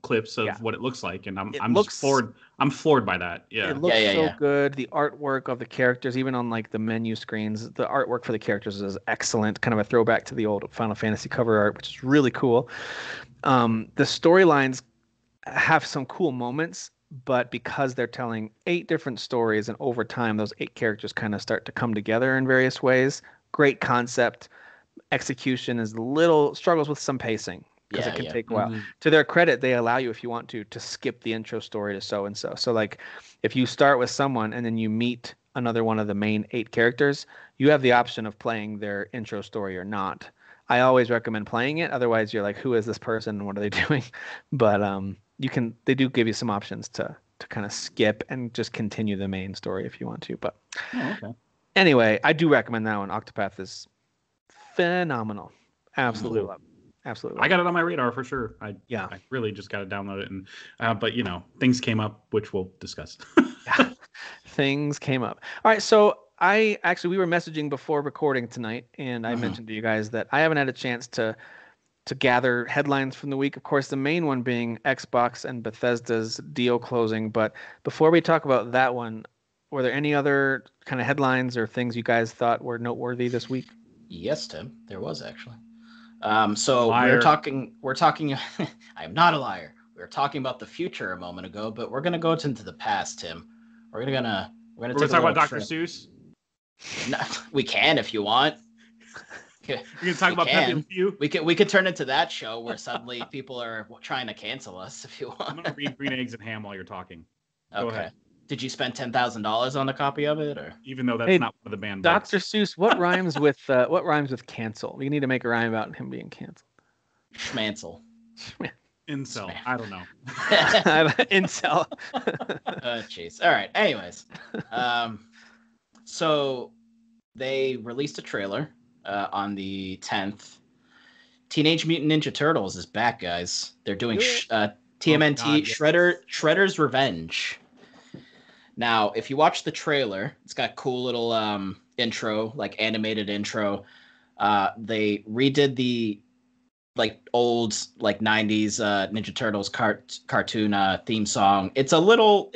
clips of what it looks like, and I'm floored. I'm floored by that. Yeah, it looks so good. The artwork of the characters, even on the menu screens, the artwork for the characters is excellent. Kind of a throwback to the old Final Fantasy cover art, which is really cool. The storylines have some cool moments, but because they're telling 8 different stories, and over time those 8 characters kind of start to come together in various ways. Great concept. execution is struggles with some pacing because it can take a while. Mm-hmm. To their credit, they allow you, if you want to skip the intro story to so and so. So like, if you start with someone and then you meet another one of the main 8 characters, you have the option of playing their intro story or not. I always recommend playing it. Otherwise, you're like, who is this person and what are they doing? But they do give you some options to kind of skip and just continue the main story if you want to. But anyway, I do recommend that one. Octopath is phenomenal. Absolutely love it. Absolutely. I got it on my radar for sure. I really just got to download it, and but things came up which we'll discuss. Yeah, things came up. All right, so we were messaging before recording tonight, and I mentioned to you guys that I haven't had a chance to gather headlines from the week. Of course, the main one being Xbox and Bethesda's deal closing. But before we talk about that one, were there any other kind of headlines or things you guys thought were noteworthy this week? Yes, Tim, there was actually. So liar. we're talking. I am not a liar. We were talking about the future a moment ago, but we're gonna go into the past, Tim. We're gonna talk about Dr. Seuss. No, we can if you want. We can talk about Pepe Le Pew. We could turn into that show where suddenly people are trying to cancel us if you want. I'm gonna read Green Eggs and Ham while you're talking. Go ahead. Did you spend $10,000 on a copy of it, or even though that's not one of the banned books? Dr. Seuss, what rhymes with cancel? We need to make a rhyme about him being canceled. Schmancel. Incel. I don't know. Incel. Jeez. All right. Anyways, so they released a trailer on the 10th. Teenage Mutant Ninja Turtles is back, guys. They're doing TMNT Shredder's Revenge. Now, if you watch the trailer, it's got a cool little intro, like animated intro. They redid the old 90s Ninja Turtles cartoon theme song. It's a little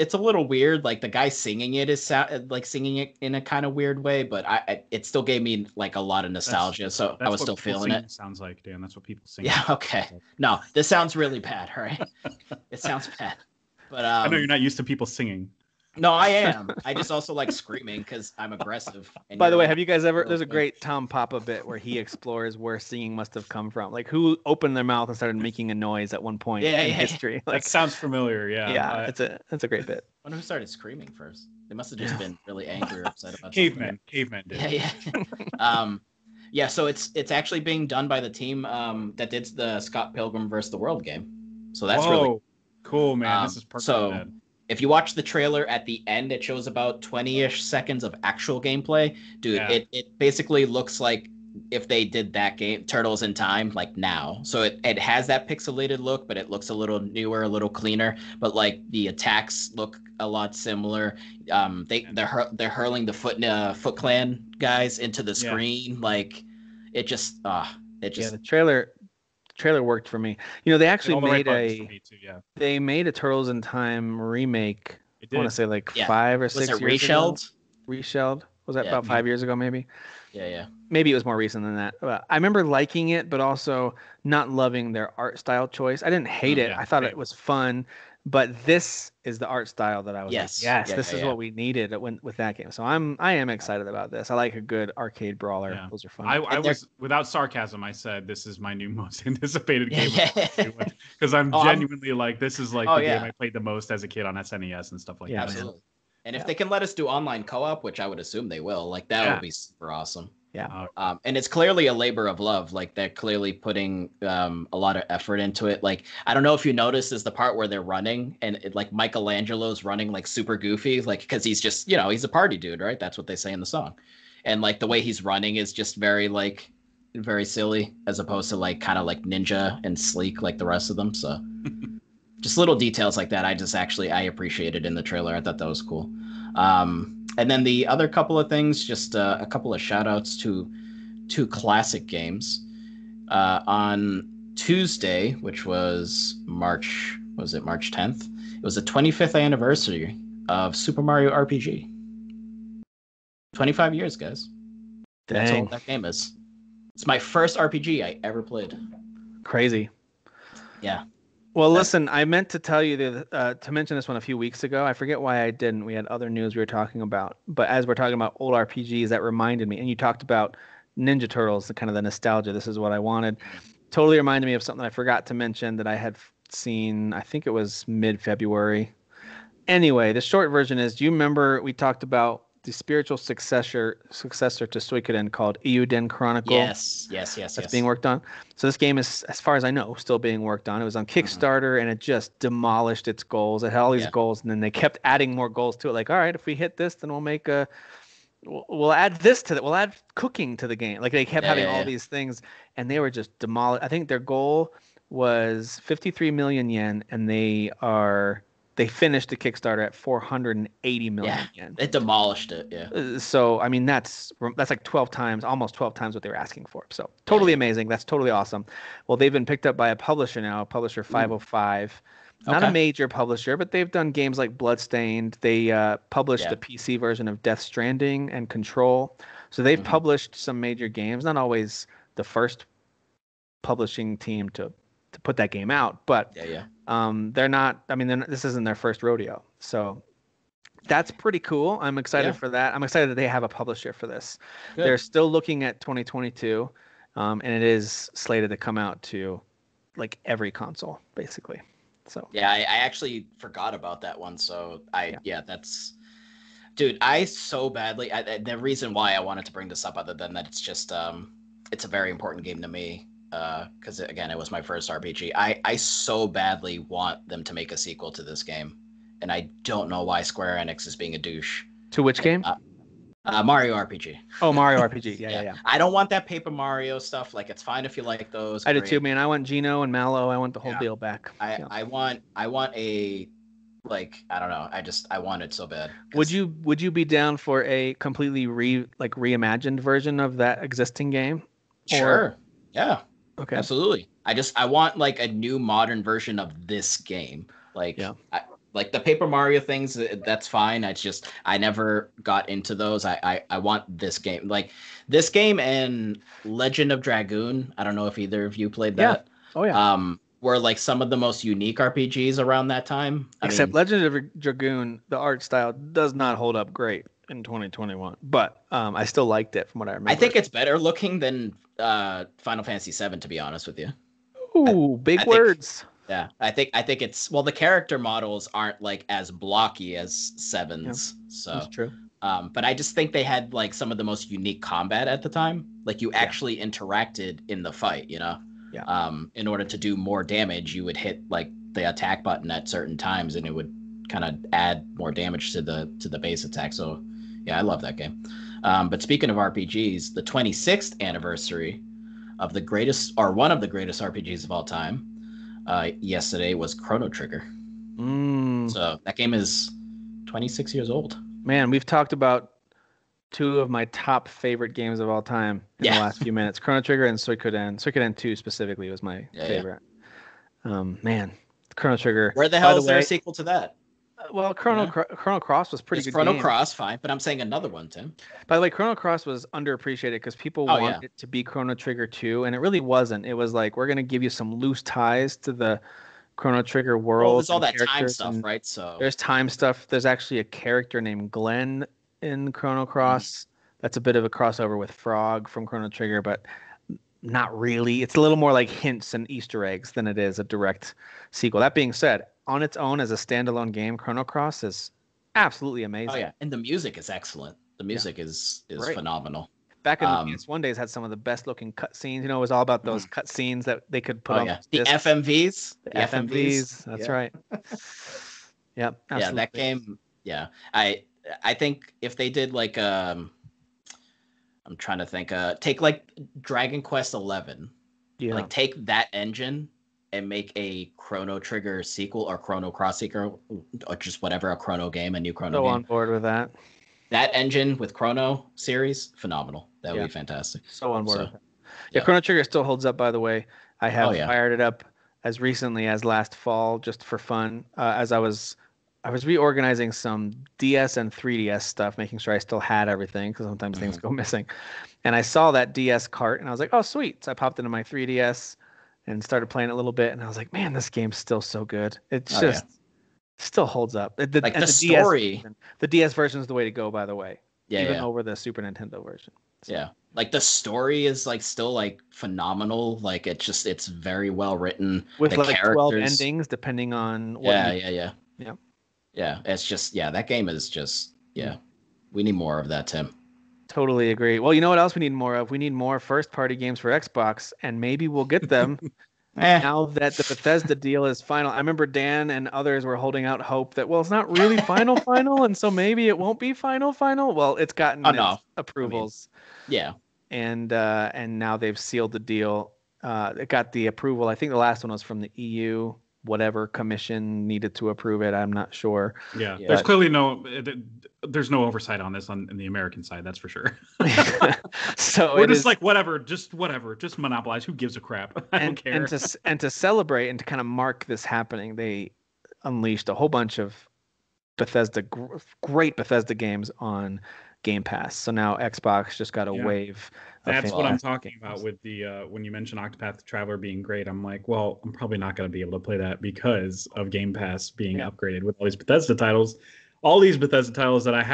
weird. Like the guy singing it is singing it in a kind of weird way, but it still gave me a lot of nostalgia. That's I was still feeling it. Sounds like, Dan. That's what people sing. Yeah. Okay. No, this sounds really bad. All right. It sounds bad. But I know you're not used to people singing. No, I am. I just also like screaming because I'm aggressive. By the way, have you guys ever? There's a great Tom Papa bit where he explores where singing must have come from. Like who opened their mouth and started making a noise at one point in history. That sounds familiar. Yeah. Yeah, it's a great bit. I wonder who started screaming first. They must have just been really angry or upset about Cavemen did. Yeah. So it's actually being done by the team that did the Scott Pilgrim vs. the World game. So that's really cool, man. This is perfect. So if you watch the trailer at the end, it shows about 20-ish seconds of actual gameplay. Dude, it basically looks like if they did that game, Turtles in Time, now. So it has that pixelated look, but it looks a little newer, a little cleaner. But the attacks look a lot similar. They're hurling the Foot Clan guys into the screen. The trailer worked for me. They actually made a Turtles in Time remake. I want to say 5 or 6 years ago. Reshelled? Was that about 5 years ago maybe? Yeah. Maybe it was more recent than that. I remember liking it, but also not loving their art style choice. I didn't hate it. I thought it was fun, but this is the art style that I was this is what we needed with that game. So I am excited about this. I like a good arcade brawler. Yeah. Those are fun. I was, without sarcasm, I said this is my new most anticipated game because I'm genuinely this is the game I played the most as a kid on SNES and stuff like that. Absolutely. And if they can let us do online co-op, which I would assume they will, that would be super awesome. Yeah. And it's clearly a labor of love. They're clearly putting a lot of effort into it. I don't know if you noticed is the part where they're running and Michelangelo's running super goofy, because he's just, he's a party dude, right? That's what they say in the song. And the way he's running is just very very silly as opposed to kind of ninja and sleek like the rest of them. So just little details like that. I appreciated in the trailer. I thought that was cool. And then the other couple of things, just a couple of shout outs to two classic games. On Tuesday, which was March 10th, it was the 25th anniversary of Super Mario RPG. 25 years, guys. Dang. That's all that game is. It's my first RPG I ever played. Crazy. Yeah. Well, listen, I meant to tell you to mention this one a few weeks ago. I forget why I didn't. We had other news we were talking about. But as we're talking about old RPGs, that reminded me. And you talked about Ninja Turtles, the kind of the nostalgia. This is what I wanted. Totally reminded me of something I forgot to mention that I had seen. I think it was mid-February. Anyway, the short version is: do you remember we talked about the spiritual successor to Suikoden called Euden Chronicles? Yes. That's being worked on. So this game is, as far as I know, still being worked on. It was on Kickstarter and it just demolished its goals. It had all these goals, and then they kept adding more goals to it. Like, all right, if we hit this, then we'll add this to it. We'll add cooking to the game. Like they kept having all these things, and they were just demolished. I think their goal was 53 million yen, and they finished the Kickstarter at 480 million yen. It demolished it. Yeah. So I mean that's like 12 times, almost 12 times what they were asking for. So totally amazing. That's totally awesome. Well, they've been picked up by a publisher now, publisher 505. Not a major publisher, but they've done games like Bloodstained. They published the PC version of Death Stranding and Control. So they've published some major games. Not always the first publishing team to put that game out, but they're not. I mean, this isn't their first rodeo, so that's pretty cool. I'm excited for that. I'm excited that they have a publisher for this. Good. They're still looking at 2022, and it is slated to come out to like every console, basically. So I actually forgot about that one. So that's, dude, I so badly. The reason why I wanted to bring this up, other than that, it's just it's a very important game to me. Because again, it was my first RPG. I so badly want them to make a sequel to this game, and I don't know why Square Enix is being a douche. To which game? Mario RPG. Oh, Mario RPG. Yeah. I don't want that Paper Mario stuff. Like, it's fine if you like those. I did too, man. I want Geno and Mallow. I want the whole deal back. I want a, like, I don't know. I want it so bad. Would you be down for a completely reimagined version of that existing game? Sure. Yeah. Okay. Absolutely. I want like a new modern version of this game. Like, like the Paper Mario things, that's fine. I never got into those. I want this game. Like this game and Legend of Dragoon. I don't know if either of you played that. Oh yeah. Were like some of the most unique RPGs around that time. Except Legend of Dragoon, the art style does not hold up great in 2021, but I still liked it from what I remember. I think it's better looking than Final Fantasy VII, to be honest with you. Ooh, big words. I think it's, well, the character models aren't like as blocky as Seven's, so that's true. But I just think they had like some of the most unique combat at the time. Like you actually interacted in the fight, you know. In order to do more damage, you would hit like the attack button at certain times, and it would kind of add more damage to the base attack. So yeah, I love that game. But speaking of RPGs, the 26th anniversary of the greatest, or one of the greatest RPGs of all time, yesterday was Chrono Trigger. So that game is 26 years old. Man, we've talked about two of my top favorite games of all time in the last few minutes. Chrono Trigger and Suikoden. Suikoden 2 specifically was my favorite. Man, Chrono Trigger. Where the hell is there a sequel to that? Well, Chrono Cross was pretty good. Chrono Cross, fine, but I'm saying another one, Tim. By the way, Chrono Cross was underappreciated because people wanted it to be Chrono Trigger 2, and it really wasn't. It was like, we're going to give you some loose ties to the Chrono Trigger world. There's all that time stuff, right? So there's time stuff. There's actually a character named Glenn in Chrono Cross. That's a bit of a crossover with Frog from Chrono Trigger, but not really. It's a little more like hints and Easter eggs than it is a direct sequel. That being said, on its own as a standalone game, Chrono Cross is absolutely amazing. Oh yeah, and the music is excellent. The music is phenomenal. Back in the PS1 days, had some of the best looking cutscenes. You know, it was all about those cutscenes that they could put on the FMVs. The FMVs. That's right. Yep. Absolutely. Yeah, that game. Yeah, I think if they did like I'm trying to think, take like Dragon Quest 11, like take that engine and make a Chrono Trigger sequel or Chrono Cross sequel, or just whatever, a Chrono game, a new Chrono game. On board with that. That engine with Chrono series, phenomenal. That would be fantastic. So on board with that. Yeah, Chrono Trigger still holds up, by the way. I have fired it up as recently as last fall, just for fun, as I was reorganizing some DS and 3DS stuff, making sure I still had everything, because sometimes things go missing. And I saw that DS cart, and I was like, oh, sweet. So I popped into my 3DS and started playing it a little bit, and I was like, man, this game's still so good. It's still holds up. The story. The DS version is the way to go, by the way. Even over the Super Nintendo version. So. Yeah. Like the story is like still like phenomenal. Like it's very well written. With the like 12 characters, endings depending on what yeah. Yeah. Yeah. It's just that game is just we need more of that, Tim. Totally agree. Well, you know what else we need more of? We need more first-party games for Xbox, and maybe we'll get them now that the Bethesda deal is final. I remember Dan and others were holding out hope that, well, it's not really final, and so maybe it won't be final. Well, it's gotten its approvals. I mean, and now they've sealed the deal. It got the approval. I think the last one was from the EU, whatever commission needed to approve it. I'm not sure. Yeah. There's clearly there's no oversight on this on the American side. That's for sure. So we're just like, whatever, just monopolize. Who gives a crap? I don't care. And to celebrate and to kind of mark this happening, they unleashed a whole bunch of great Bethesda games on Game Pass. So now Xbox just got a wave. That's what I'm talking about with the when you mention Octopath Traveler being great. I'm like, well, I'm probably not going to be able to play that because of Game Pass being upgraded with all these Bethesda titles. All these Bethesda titles that I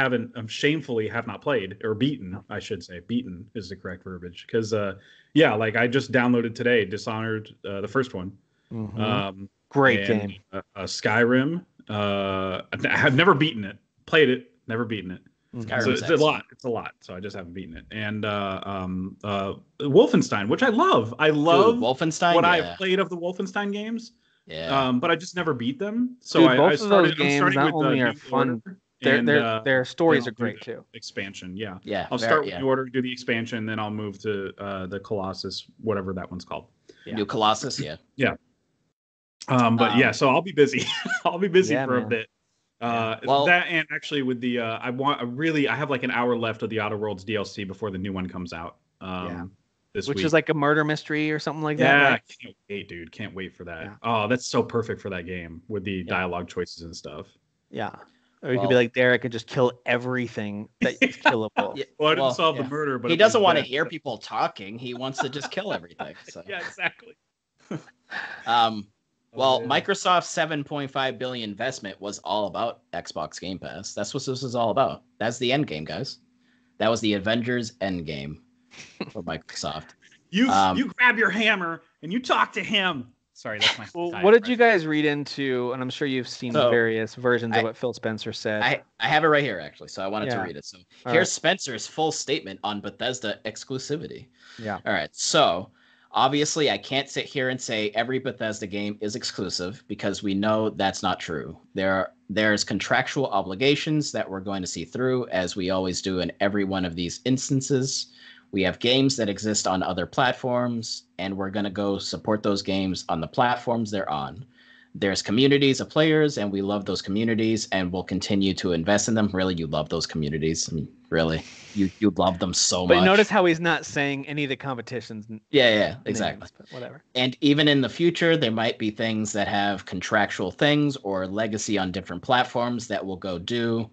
shamefully have not played or beaten, I should say. Beaten is the correct verbiage. Because, like I just downloaded today Dishonored, the first one. Mm-hmm. Great game. Skyrim. I have never beaten it. Played it, never beaten it. So it's a lot. It's a lot. So I just haven't beaten it. And Wolfenstein, which I love. I love Wolfenstein, what I've played of the Wolfenstein games. Yeah. But I just never beat them. So both of those games not only are fun, their stories are great too. Expansion, yeah. Yeah. I'll start with New Order, do the expansion, then I'll move to the Colossus, whatever that one's called. Yeah. New Colossus, yeah. Yeah. So I'll be busy. I'll be busy for a bit. That and actually with the I have like an hour left of the Outer Worlds DLC before the new one comes out. This week. Which is like a murder mystery or something like that. Yeah, right? Can't wait, dude. Can't wait for that. Yeah. Oh, that's so perfect for that game with the dialogue choices and stuff. Yeah. Or you could be like Derek and just kill everything that is killable. Well, I didn't solve the murder, but he doesn't want to hear people talking. He wants to just kill everything. So. Yeah, exactly. Microsoft's $7.5 billion investment was all about Xbox Game Pass. That's what this is all about. That's the end game, guys. That was the Avengers end game for Microsoft. You grab your hammer and you talk to him. Sorry, that's my. Well, what did you guys read into? And I'm sure you've seen various versions of what Phil Spencer said. I have it right here, actually, so I wanted to read it. So here's Spencer's full statement on Bethesda exclusivity. Yeah. All right. So obviously, I can't sit here and say every Bethesda game is exclusive because we know that's not true. There's contractual obligations that we're going to see through, as we always do in every one of these instances. We have games that exist on other platforms, and we're going to go support those games on the platforms they're on. There's communities of players, and we love those communities, and we'll continue to invest in them. Really, you love those communities. I mean, really, you love them so much. But notice how he's not saying any of the competitions. Yeah, exactly. Names, whatever. And even in the future, there might be things that have contractual things or legacy on different platforms that we'll go do.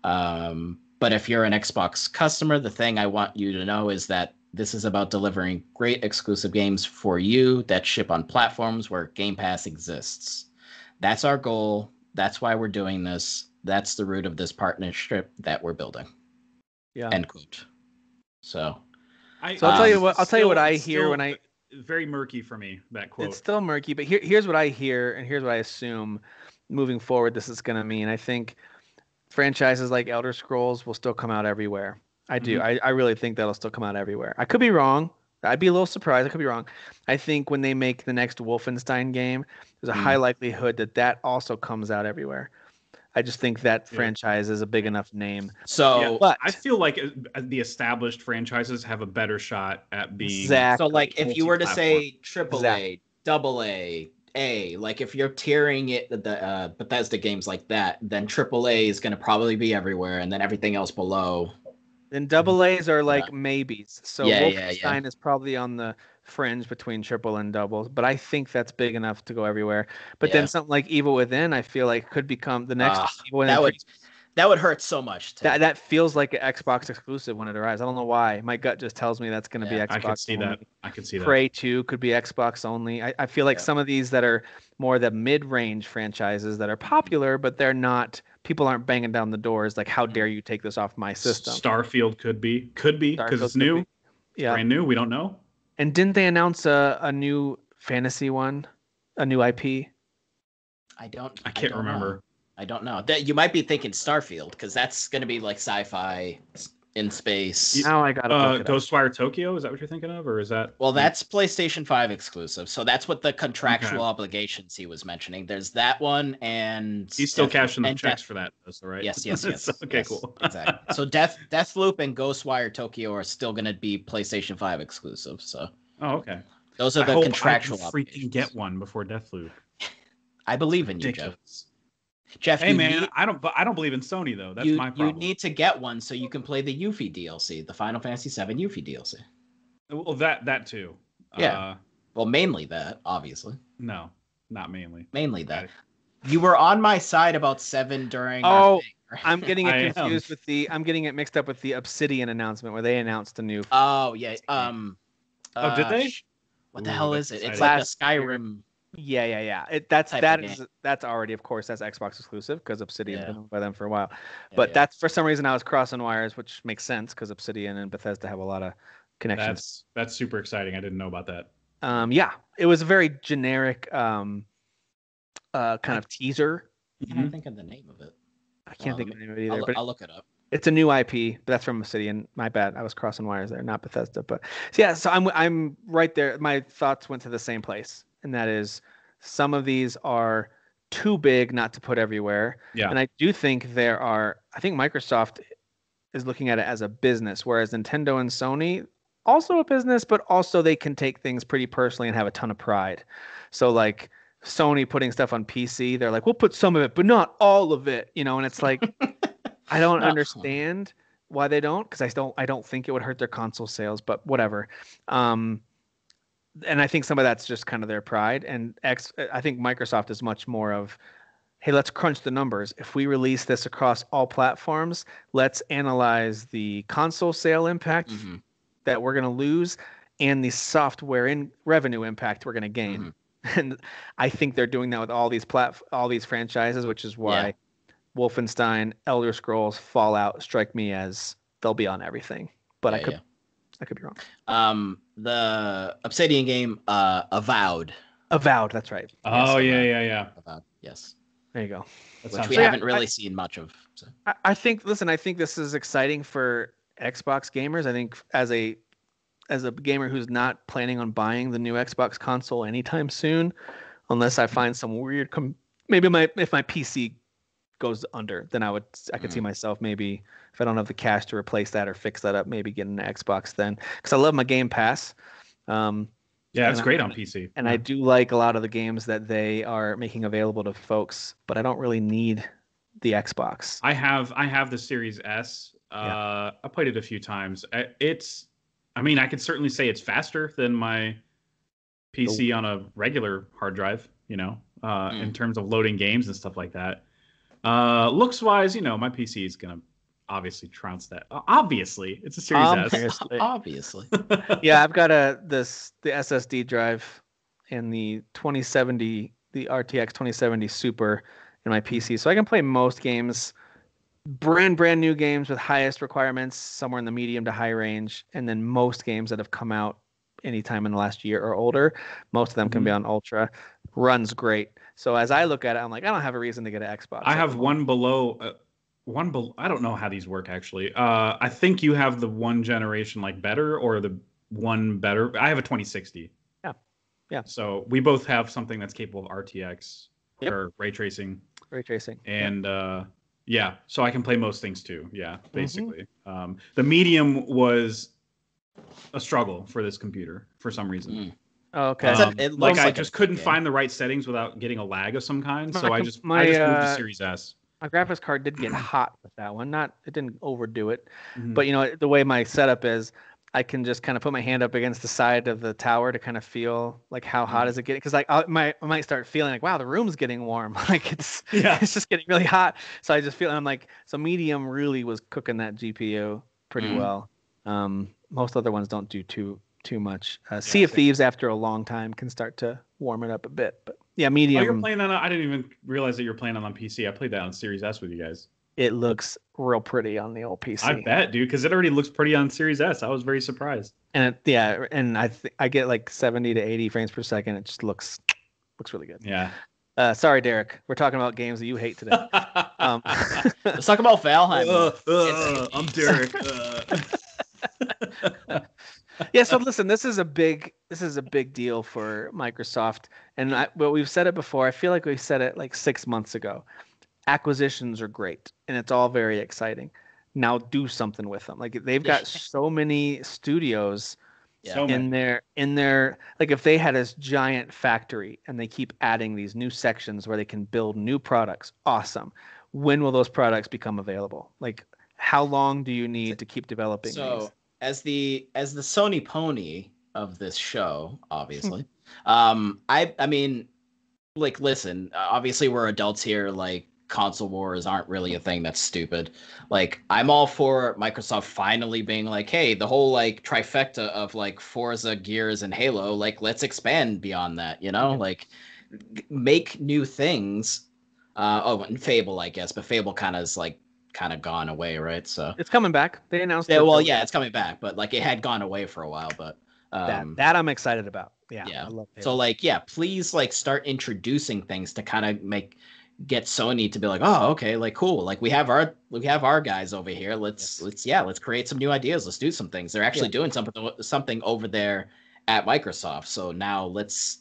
But if you're an Xbox customer, the thing I want you to know is that this is about delivering great exclusive games for you that ship on platforms where Game Pass exists. That's our goal. That's why we're doing this. That's the root of this partnership that we're building. Yeah. End quote. So I'll tell you what I hear when I. Very murky for me, that quote. It's still murky, but here's what I hear, and here's what I assume moving forward this is going to mean. I think franchises like Elder Scrolls will still come out everywhere. I do. I really think that'll still come out everywhere. I could be wrong. I'd be a little surprised. I could be wrong. I think when they make the next Wolfenstein game, there's a high likelihood that also comes out everywhere. I just think that franchise is a big enough name. So but I feel like the established franchises have a better shot at being. Exactly. So like if you were to say AAA, AA, like if you're tiering it, the Bethesda games like that, then AAA is going to probably be everywhere, and then everything else below. Then AA's are like maybes. So Wolfenstein is probably on the fringe between triple and doubles, but I think that's big enough to go everywhere. But then something like Evil Within, I feel like could become the next Evil Within. That would hurt so much. That feels like an Xbox exclusive when it arrives. I don't know why. My gut just tells me that's going to be Xbox I could see only. that. I could see that. Prey 2 could be Xbox only. I feel like some of these that are more the mid-range franchises that are popular, but they're not. People aren't banging down the doors like, how dare you take this off my system? Starfield could be because it's new. Yeah, brand new. We don't know. And didn't they announce a new fantasy one, a new IP? I can't remember. I don't know. You might be thinking Starfield because that's going to be like sci-fi in space. Now I got Ghostwire Tokyo. Is that what you're thinking of, or is that? Well, that's PlayStation 5 exclusive. So that's what the contractual obligations he was mentioning. There's that one, and he's still cashing the checks for that, though, right? Yes. Okay, yes, cool. Exactly. So Deathloop and Ghostwire Tokyo are still going to be PlayStation 5 exclusive. So. Oh, okay. Those are the contractual I freaking get one before Deathloop. I believe in you, Jeff. Jeff, hey man, I don't believe in Sony though. That's my problem. You need to get one so you can play the Yuffie DLC, the Final Fantasy VII Yuffie DLC. Well, that too. Yeah. Well, mainly that, obviously. No, not mainly. Mainly that. You were on my side about 7 during. I'm getting it confused with I'm getting it mixed up with the Obsidian announcement where they announced a new. Oh yeah. Did they? What the hell is it? It's like a Skyrim. Yeah. That's already, of course, that's Xbox exclusive because Obsidian's been owned by them for a while. But that's for some reason I was crossing wires, which makes sense because Obsidian and Bethesda have a lot of connections. That's super exciting. I didn't know about that. It was a very generic kind of teaser. I can't think of the name of it. I can't think of the name of it either. I'll look it up. It's a new IP, but that's from Obsidian. My bad. I was crossing wires there, not Bethesda. But so I'm right there. My thoughts went to the same place. And that is, some of these are too big not to put everywhere. Yeah. And I do think I think Microsoft is looking at it as a business, whereas Nintendo and Sony, also a business, but also they can take things pretty personally and have a ton of pride. So like Sony putting stuff on PC, they're like, we'll put some of it, but not all of it, and it's like, I don't understand why they don't, because I don't think it would hurt their console sales, but whatever. And I think some of that's just kind of their pride. And I think Microsoft is much more of, hey, let's crunch the numbers. If we release this across all platforms, let's analyze the console sale impact that we're going to lose and the software revenue impact we're going to gain. And I think they're doing that with all these franchises, which is why Wolfenstein, Elder Scrolls, Fallout strike me as they'll be on everything. But I could be wrong. The Obsidian game, Avowed. Avowed, that's right. Oh, yeah. Avowed, yes. There you go. Which we haven't really seen much of. So. I think this is exciting for Xbox gamers. I think as a gamer who's not planning on buying the new Xbox console anytime soon, unless I find some weird, if my PC goes under, then I could see myself maybe, if I don't have the cash to replace that or fix that up, maybe getting an Xbox then, because I love my Game Pass. It's great on PC, and I do like a lot of the games that they are making available to folks, but I don't really need the Xbox. I have the Series S. I played it a few times. I could certainly say it's faster than my PC on a regular hard drive, in terms of loading games and stuff like that. Looks wise, my PC is gonna obviously trounce that. Obviously, it's a Series S. Obviously. Yeah, I've got the SSD drive and the 2070, the RTX 2070 Super in my PC, so I can play most games, brand new games with highest requirements, somewhere in the medium to high range, and then most games that have come out anytime in the last year or older. Most of them can be on Ultra. Runs great. So as I look at it, I'm like, I don't have a reason to get an Xbox. I have one below. I don't know how these work actually. I think you have the one generation like better or the one better. I have a 2060. Yeah. So we both have something that's capable of RTX or ray tracing. And so I can play most things too. Yeah, basically. The medium was a struggle for this computer for some reason. Okay. I just couldn't find the right settings without getting a lag of some kind. So I just moved to Series S. My graphics card did get hot with that one. It didn't overdo it, but the way my setup is, I can just kind of put my hand up against the side of the tower to kind of feel like how hot is it getting? Because like I might start feeling like, wow, the room's getting warm. Like it's just getting really hot. So I just feel I'm like, so medium really was cooking that GPU pretty well. Most other ones don't do too much. Sea of Thieves after a long time can start to warm it up a bit. But yeah, medium. Oh, you're playing on. I didn't even realize that you're playing on PC. I played that on Series S with you guys. It looks real pretty on the old PC. I bet, dude, because it already looks pretty on Series S. I was very surprised. And and I get like 70 to 80 frames per second. It just looks really good. Yeah. Sorry, Derek. We're talking about games that you hate today. Let's talk about Valheim. I'm Derek. Yeah. So listen, this is a big deal for Microsoft, and we've said it before. I feel like we said it like 6 months ago. Acquisitions are great, and it's all very exciting. Now do something with them. Like they've got so many studios in their like if they had this giant factory and they keep adding these new sections where they can build new products, awesome. When will those products become available? Like how long do you need to keep developing these? As the Sony pony of this show, obviously, I mean, like, listen, obviously we're adults here, like console wars aren't really a thing. That's stupid. Like I'm all for Microsoft finally being like, hey, the whole like trifecta of like Forza, Gears, and Halo, like let's expand beyond that, you know, like make new things. And Fable, I guess, but Fable kind of gone away, right? So it's coming back. They announced it's coming back, but like it had gone away for a while. But that I'm excited about. Yeah. I love Fable. So like please like start introducing things to kind of get Sony to be like, oh, okay, like cool, like we have our guys over here. Let's create some new ideas. Let's do some things. They're actually doing something over there at Microsoft. So now let's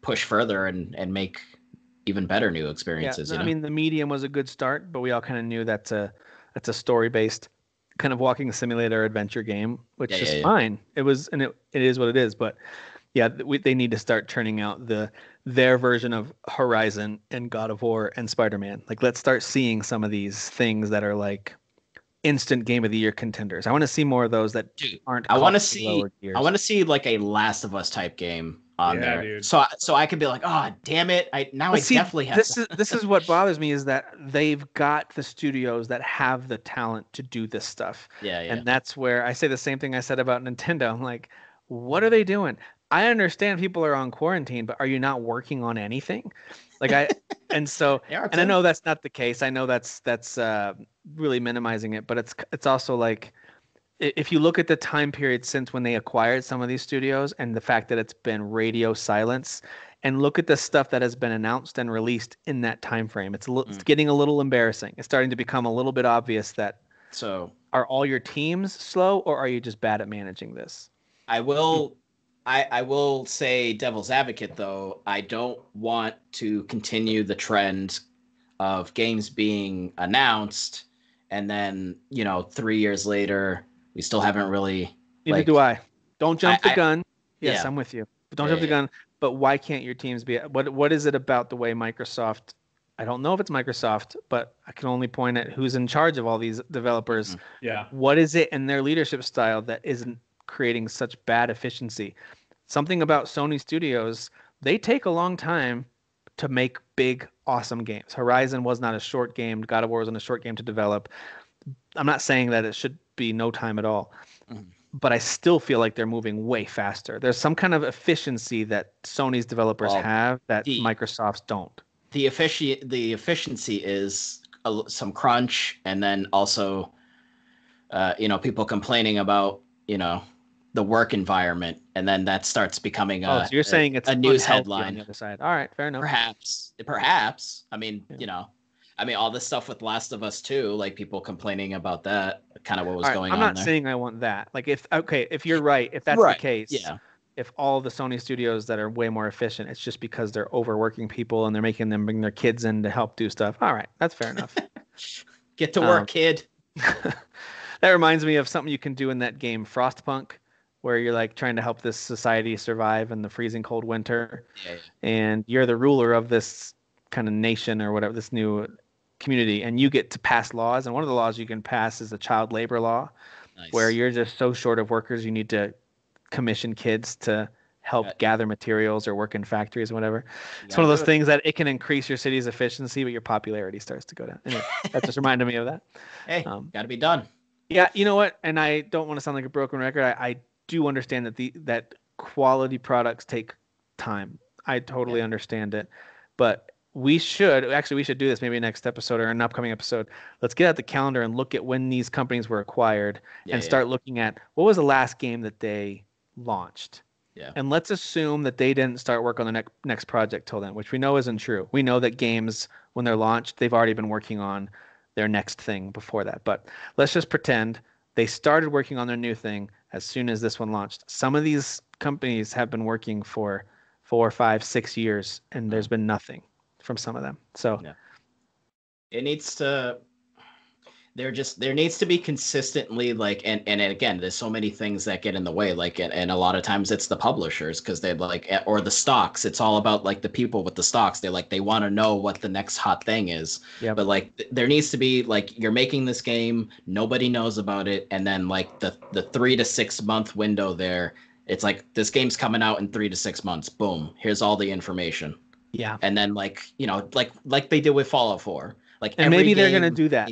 push further and make even better new experiences. I mean, the Medium was a good start, but we all kind of knew that's a story-based kind of walking simulator adventure game, which is fine. It was, and it is what it is. But yeah, they need to start turning out their version of Horizon and God of War and Spider-Man. Like, let's start seeing some of these things that are like instant Game of the Year contenders. I want to see more of those that aren't. I want to see like a Last of Us type game on there, dude. So I could be like, oh damn it! I definitely have. This is what bothers me is that they've got the studios that have the talent to do this stuff. And that's where I say the same thing I said about Nintendo. I'm like, what are they doing? I understand people are on quarantine, but are you not working on anything? Like I know that's not the case. I know that's really minimizing it, but it's also like if you look at the time period since when they acquired some of these studios and the fact that it's been radio silence, and look at the stuff that has been announced and released in that time frame, it's getting a little embarrassing. It's starting to become a little bit obvious that. So are all your teams slow, or are you just bad at managing this? I will say devil's advocate, though. I don't want to continue the trend of games being announced and then, 3 years later, we still haven't really. Neither do I. Don't jump the gun. Yes, I'm with you. But don't jump the gun. But why can't your teams be? What is it about the way Microsoft? I don't know if it's Microsoft, but I can only point at who's in charge of all these developers. Yeah. What is it in their leadership style that isn't creating such bad efficiency? Something about Sony Studios, they take a long time to make big, awesome games. Horizon was not a short game. God of War wasn't a short game to develop. I'm not saying that it should be no time at all, but I still feel like they're moving way faster. There's some kind of efficiency that Sony's developers have that Microsoft's don't. The efficiency is some crunch, and then also, people complaining about, the work environment, and then that starts becoming so you're saying it's a news headline on the other side. All right, fair enough. Perhaps. I mean, all this stuff with Last of Us 2, like people complaining about that, kind of what was going on. I'm not saying I want that. Like if you're right, if that's the case, if all the Sony studios that are way more efficient, it's just because they're overworking people and they're making them bring their kids in to help do stuff. All right, that's fair enough. Get to work, kid. That reminds me of something you can do in that game Frostpunk, where you're like trying to help this society survive in the freezing cold winter. And you're the ruler of this kind of nation or whatever, this new community, and you get to pass laws. And one of the laws you can pass is a child labor law. where you're just so short of workers, you need to commission kids to help gather materials or work in factories or whatever. It's one of those things that it can increase your city's efficiency, but your popularity starts to go down. Anyway, that just reminded me of that. Hey, got to be done. Yeah, you know what? And I don't want to sound like a broken record. I do understand that quality products take time. I totally understand it, but we should do this maybe next episode or an upcoming episode. Let's get out the calendar and look at when these companies were acquired and start looking at what was the last game that they launched. Yeah. And let's assume that they didn't start work on the next project till then, which we know isn't true. We know that games, when they're launched, they've already been working on their next thing before that. But let's just pretend they started working on their new thing as soon as this one launched. Some of these companies have been working for 4, 5, 6 years, and there's been nothing from some of them. So it needs to. There needs to be consistently like, and again, there's so many things that get in the way, like, and a lot of times it's the publishers because they like, or the stocks. It's all about like the people with the stocks. They want to know what the next hot thing is. Yeah. But like, there needs to be like, you're making this game, nobody knows about it, and then like the 3 to 6 month window there, it's like this game's coming out in 3 to 6 months. Boom, here's all the information. Yeah. And then like, you know, like they did with Fallout 4. Like, and maybe they're gonna do that.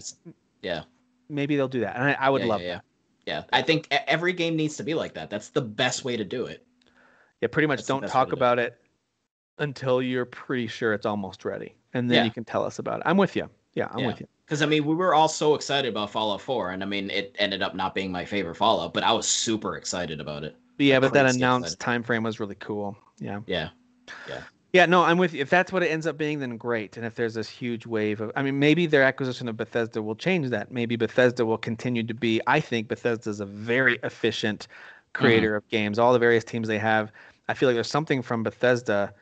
Yeah. Maybe they'll do that. And I would love that. Yeah. I think every game needs to be like that. That's the best way to do it. Yeah, pretty much don't talk about it until you're pretty sure it's almost ready. And then you can tell us about it. I'm with you. Yeah, I'm with you. Because, I mean, we were all so excited about Fallout 4. And, I mean, it ended up not being my favorite Fallout. But I was super excited about it. Yeah, but that announced time frame was really cool. Yeah. Yeah. Yeah, no, I'm with you. If that's what it ends up being, then great. And if there's this huge wave of, I mean, maybe their acquisition of Bethesda will change that. Maybe Bethesda will continue to be, I think Bethesda is a very efficient creator of games. All the various teams they have, I feel like there's something from Bethesda,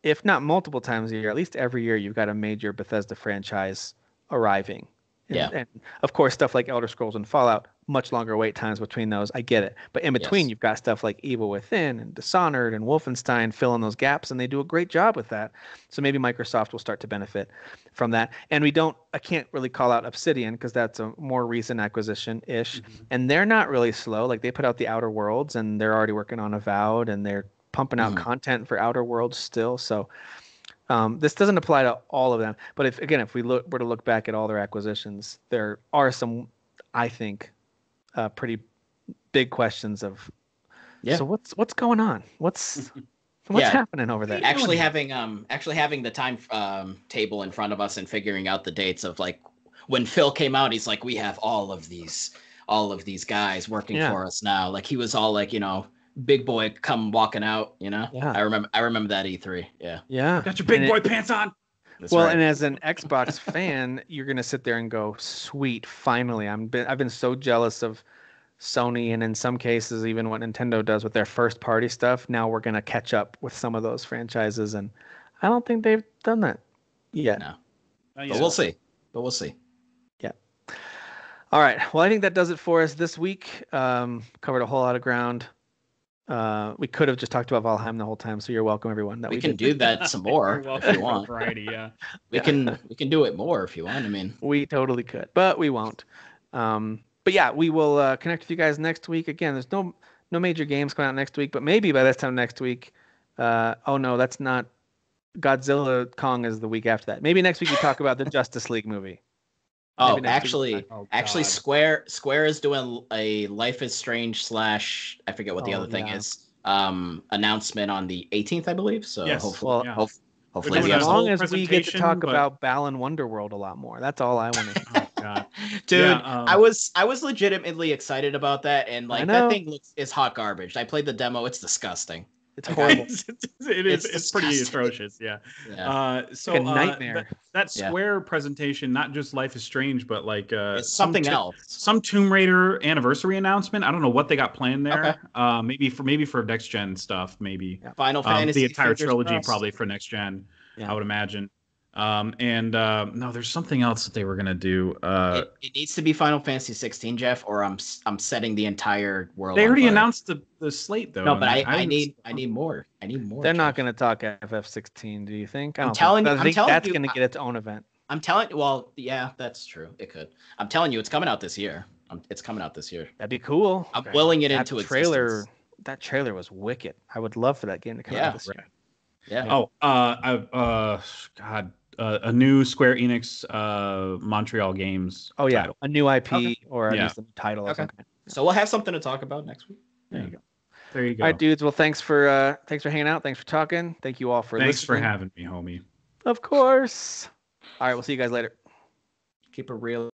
if not multiple times a year, at least every year, you've got a major Bethesda franchise arriving. And of course, stuff like Elder Scrolls and Fallout, much longer wait times between those. I get it. But in between, you've got stuff like Evil Within and Dishonored and Wolfenstein filling those gaps, and they do a great job with that. So maybe Microsoft will start to benefit from that. And I can't really call out Obsidian because that's a more recent acquisition-ish. And they're not really slow. Like, they put out the Outer Worlds, and they're already working on Avowed, and they're pumping out content for Outer Worlds still. So this doesn't apply to all of them. But if we were to look back at all their acquisitions, there are some, I think, pretty big questions of so what's going on, what's happening over there. Actually having the time table in front of us and figuring out the dates of like when Phil came out, he's like, we have all of these guys working for us now. Like, he was all like, you know, big boy come walking out, you know. I remember that E3. Got your big boy pants on. That's well, right. And as an Xbox fan, you're gonna sit there and go, "Sweet, finally!" I've been so jealous of Sony, and in some cases, even what Nintendo does with their first-party stuff. Now we're gonna catch up with some of those franchises, and I don't think they've done that yet. No, but we'll see. Yeah. All right. Well, I think that does it for us this week. Covered a whole lot of ground. We could have just talked about Valheim the whole time, so you're welcome, everyone. We can do that some more if you want. Variety, we can do it more if you want. I mean, we totally could, but we won't. But yeah, we will connect with you guys next week. Again, there's no major games coming out next week, but maybe by this time next week. Oh no, that's not Godzilla. Kong is the week after that. Maybe next week we talk about the Justice League movie. Oh, actually, Square is doing a Life is Strange / I forget what the other thing is. Announcement on the 18th, I believe. So hopefully, hopefully, as long as we get to talk about Balan Wonderworld a lot more. That's all I want to. Oh God, dude, I was legitimately excited about that, and like that thing is hot garbage. I played the demo; it's disgusting. It's horrible. It's pretty atrocious. Yeah. So like a nightmare. That Square presentation, not just Life is Strange, but like it's something else. Some Tomb Raider anniversary announcement. I don't know what they got planned there. Okay. Maybe for next gen stuff. Maybe Final Fantasy. The entire trilogy probably for next gen. I would imagine. No, there's something else that they were gonna do. It needs to be Final Fantasy 16, Jeff, or I'm setting the entire world. They already announced the slate though. No, but I need more. I need more. They're not gonna talk FF16. Do you think? I'm telling you, that's gonna get its own event. I'm telling. Well, yeah, that's true. It could. I'm telling you, it's coming out this year. It's coming out this year. That'd be cool. I'm willing it That into trailer. existence. That trailer was wicked. I would love for that game to come out this year. Yeah. Oh, God. A new Square Enix Montreal Games. Oh yeah, title. a new IP or at Yeah. least a new title or something. So we'll have something to talk about next week. There you go. There you go. All right, dudes. Well, thanks for hanging out. Thanks for talking. Thank you all for Thanks listening. for having me, homie. Of course. All right, we'll see you guys later. Keep it real.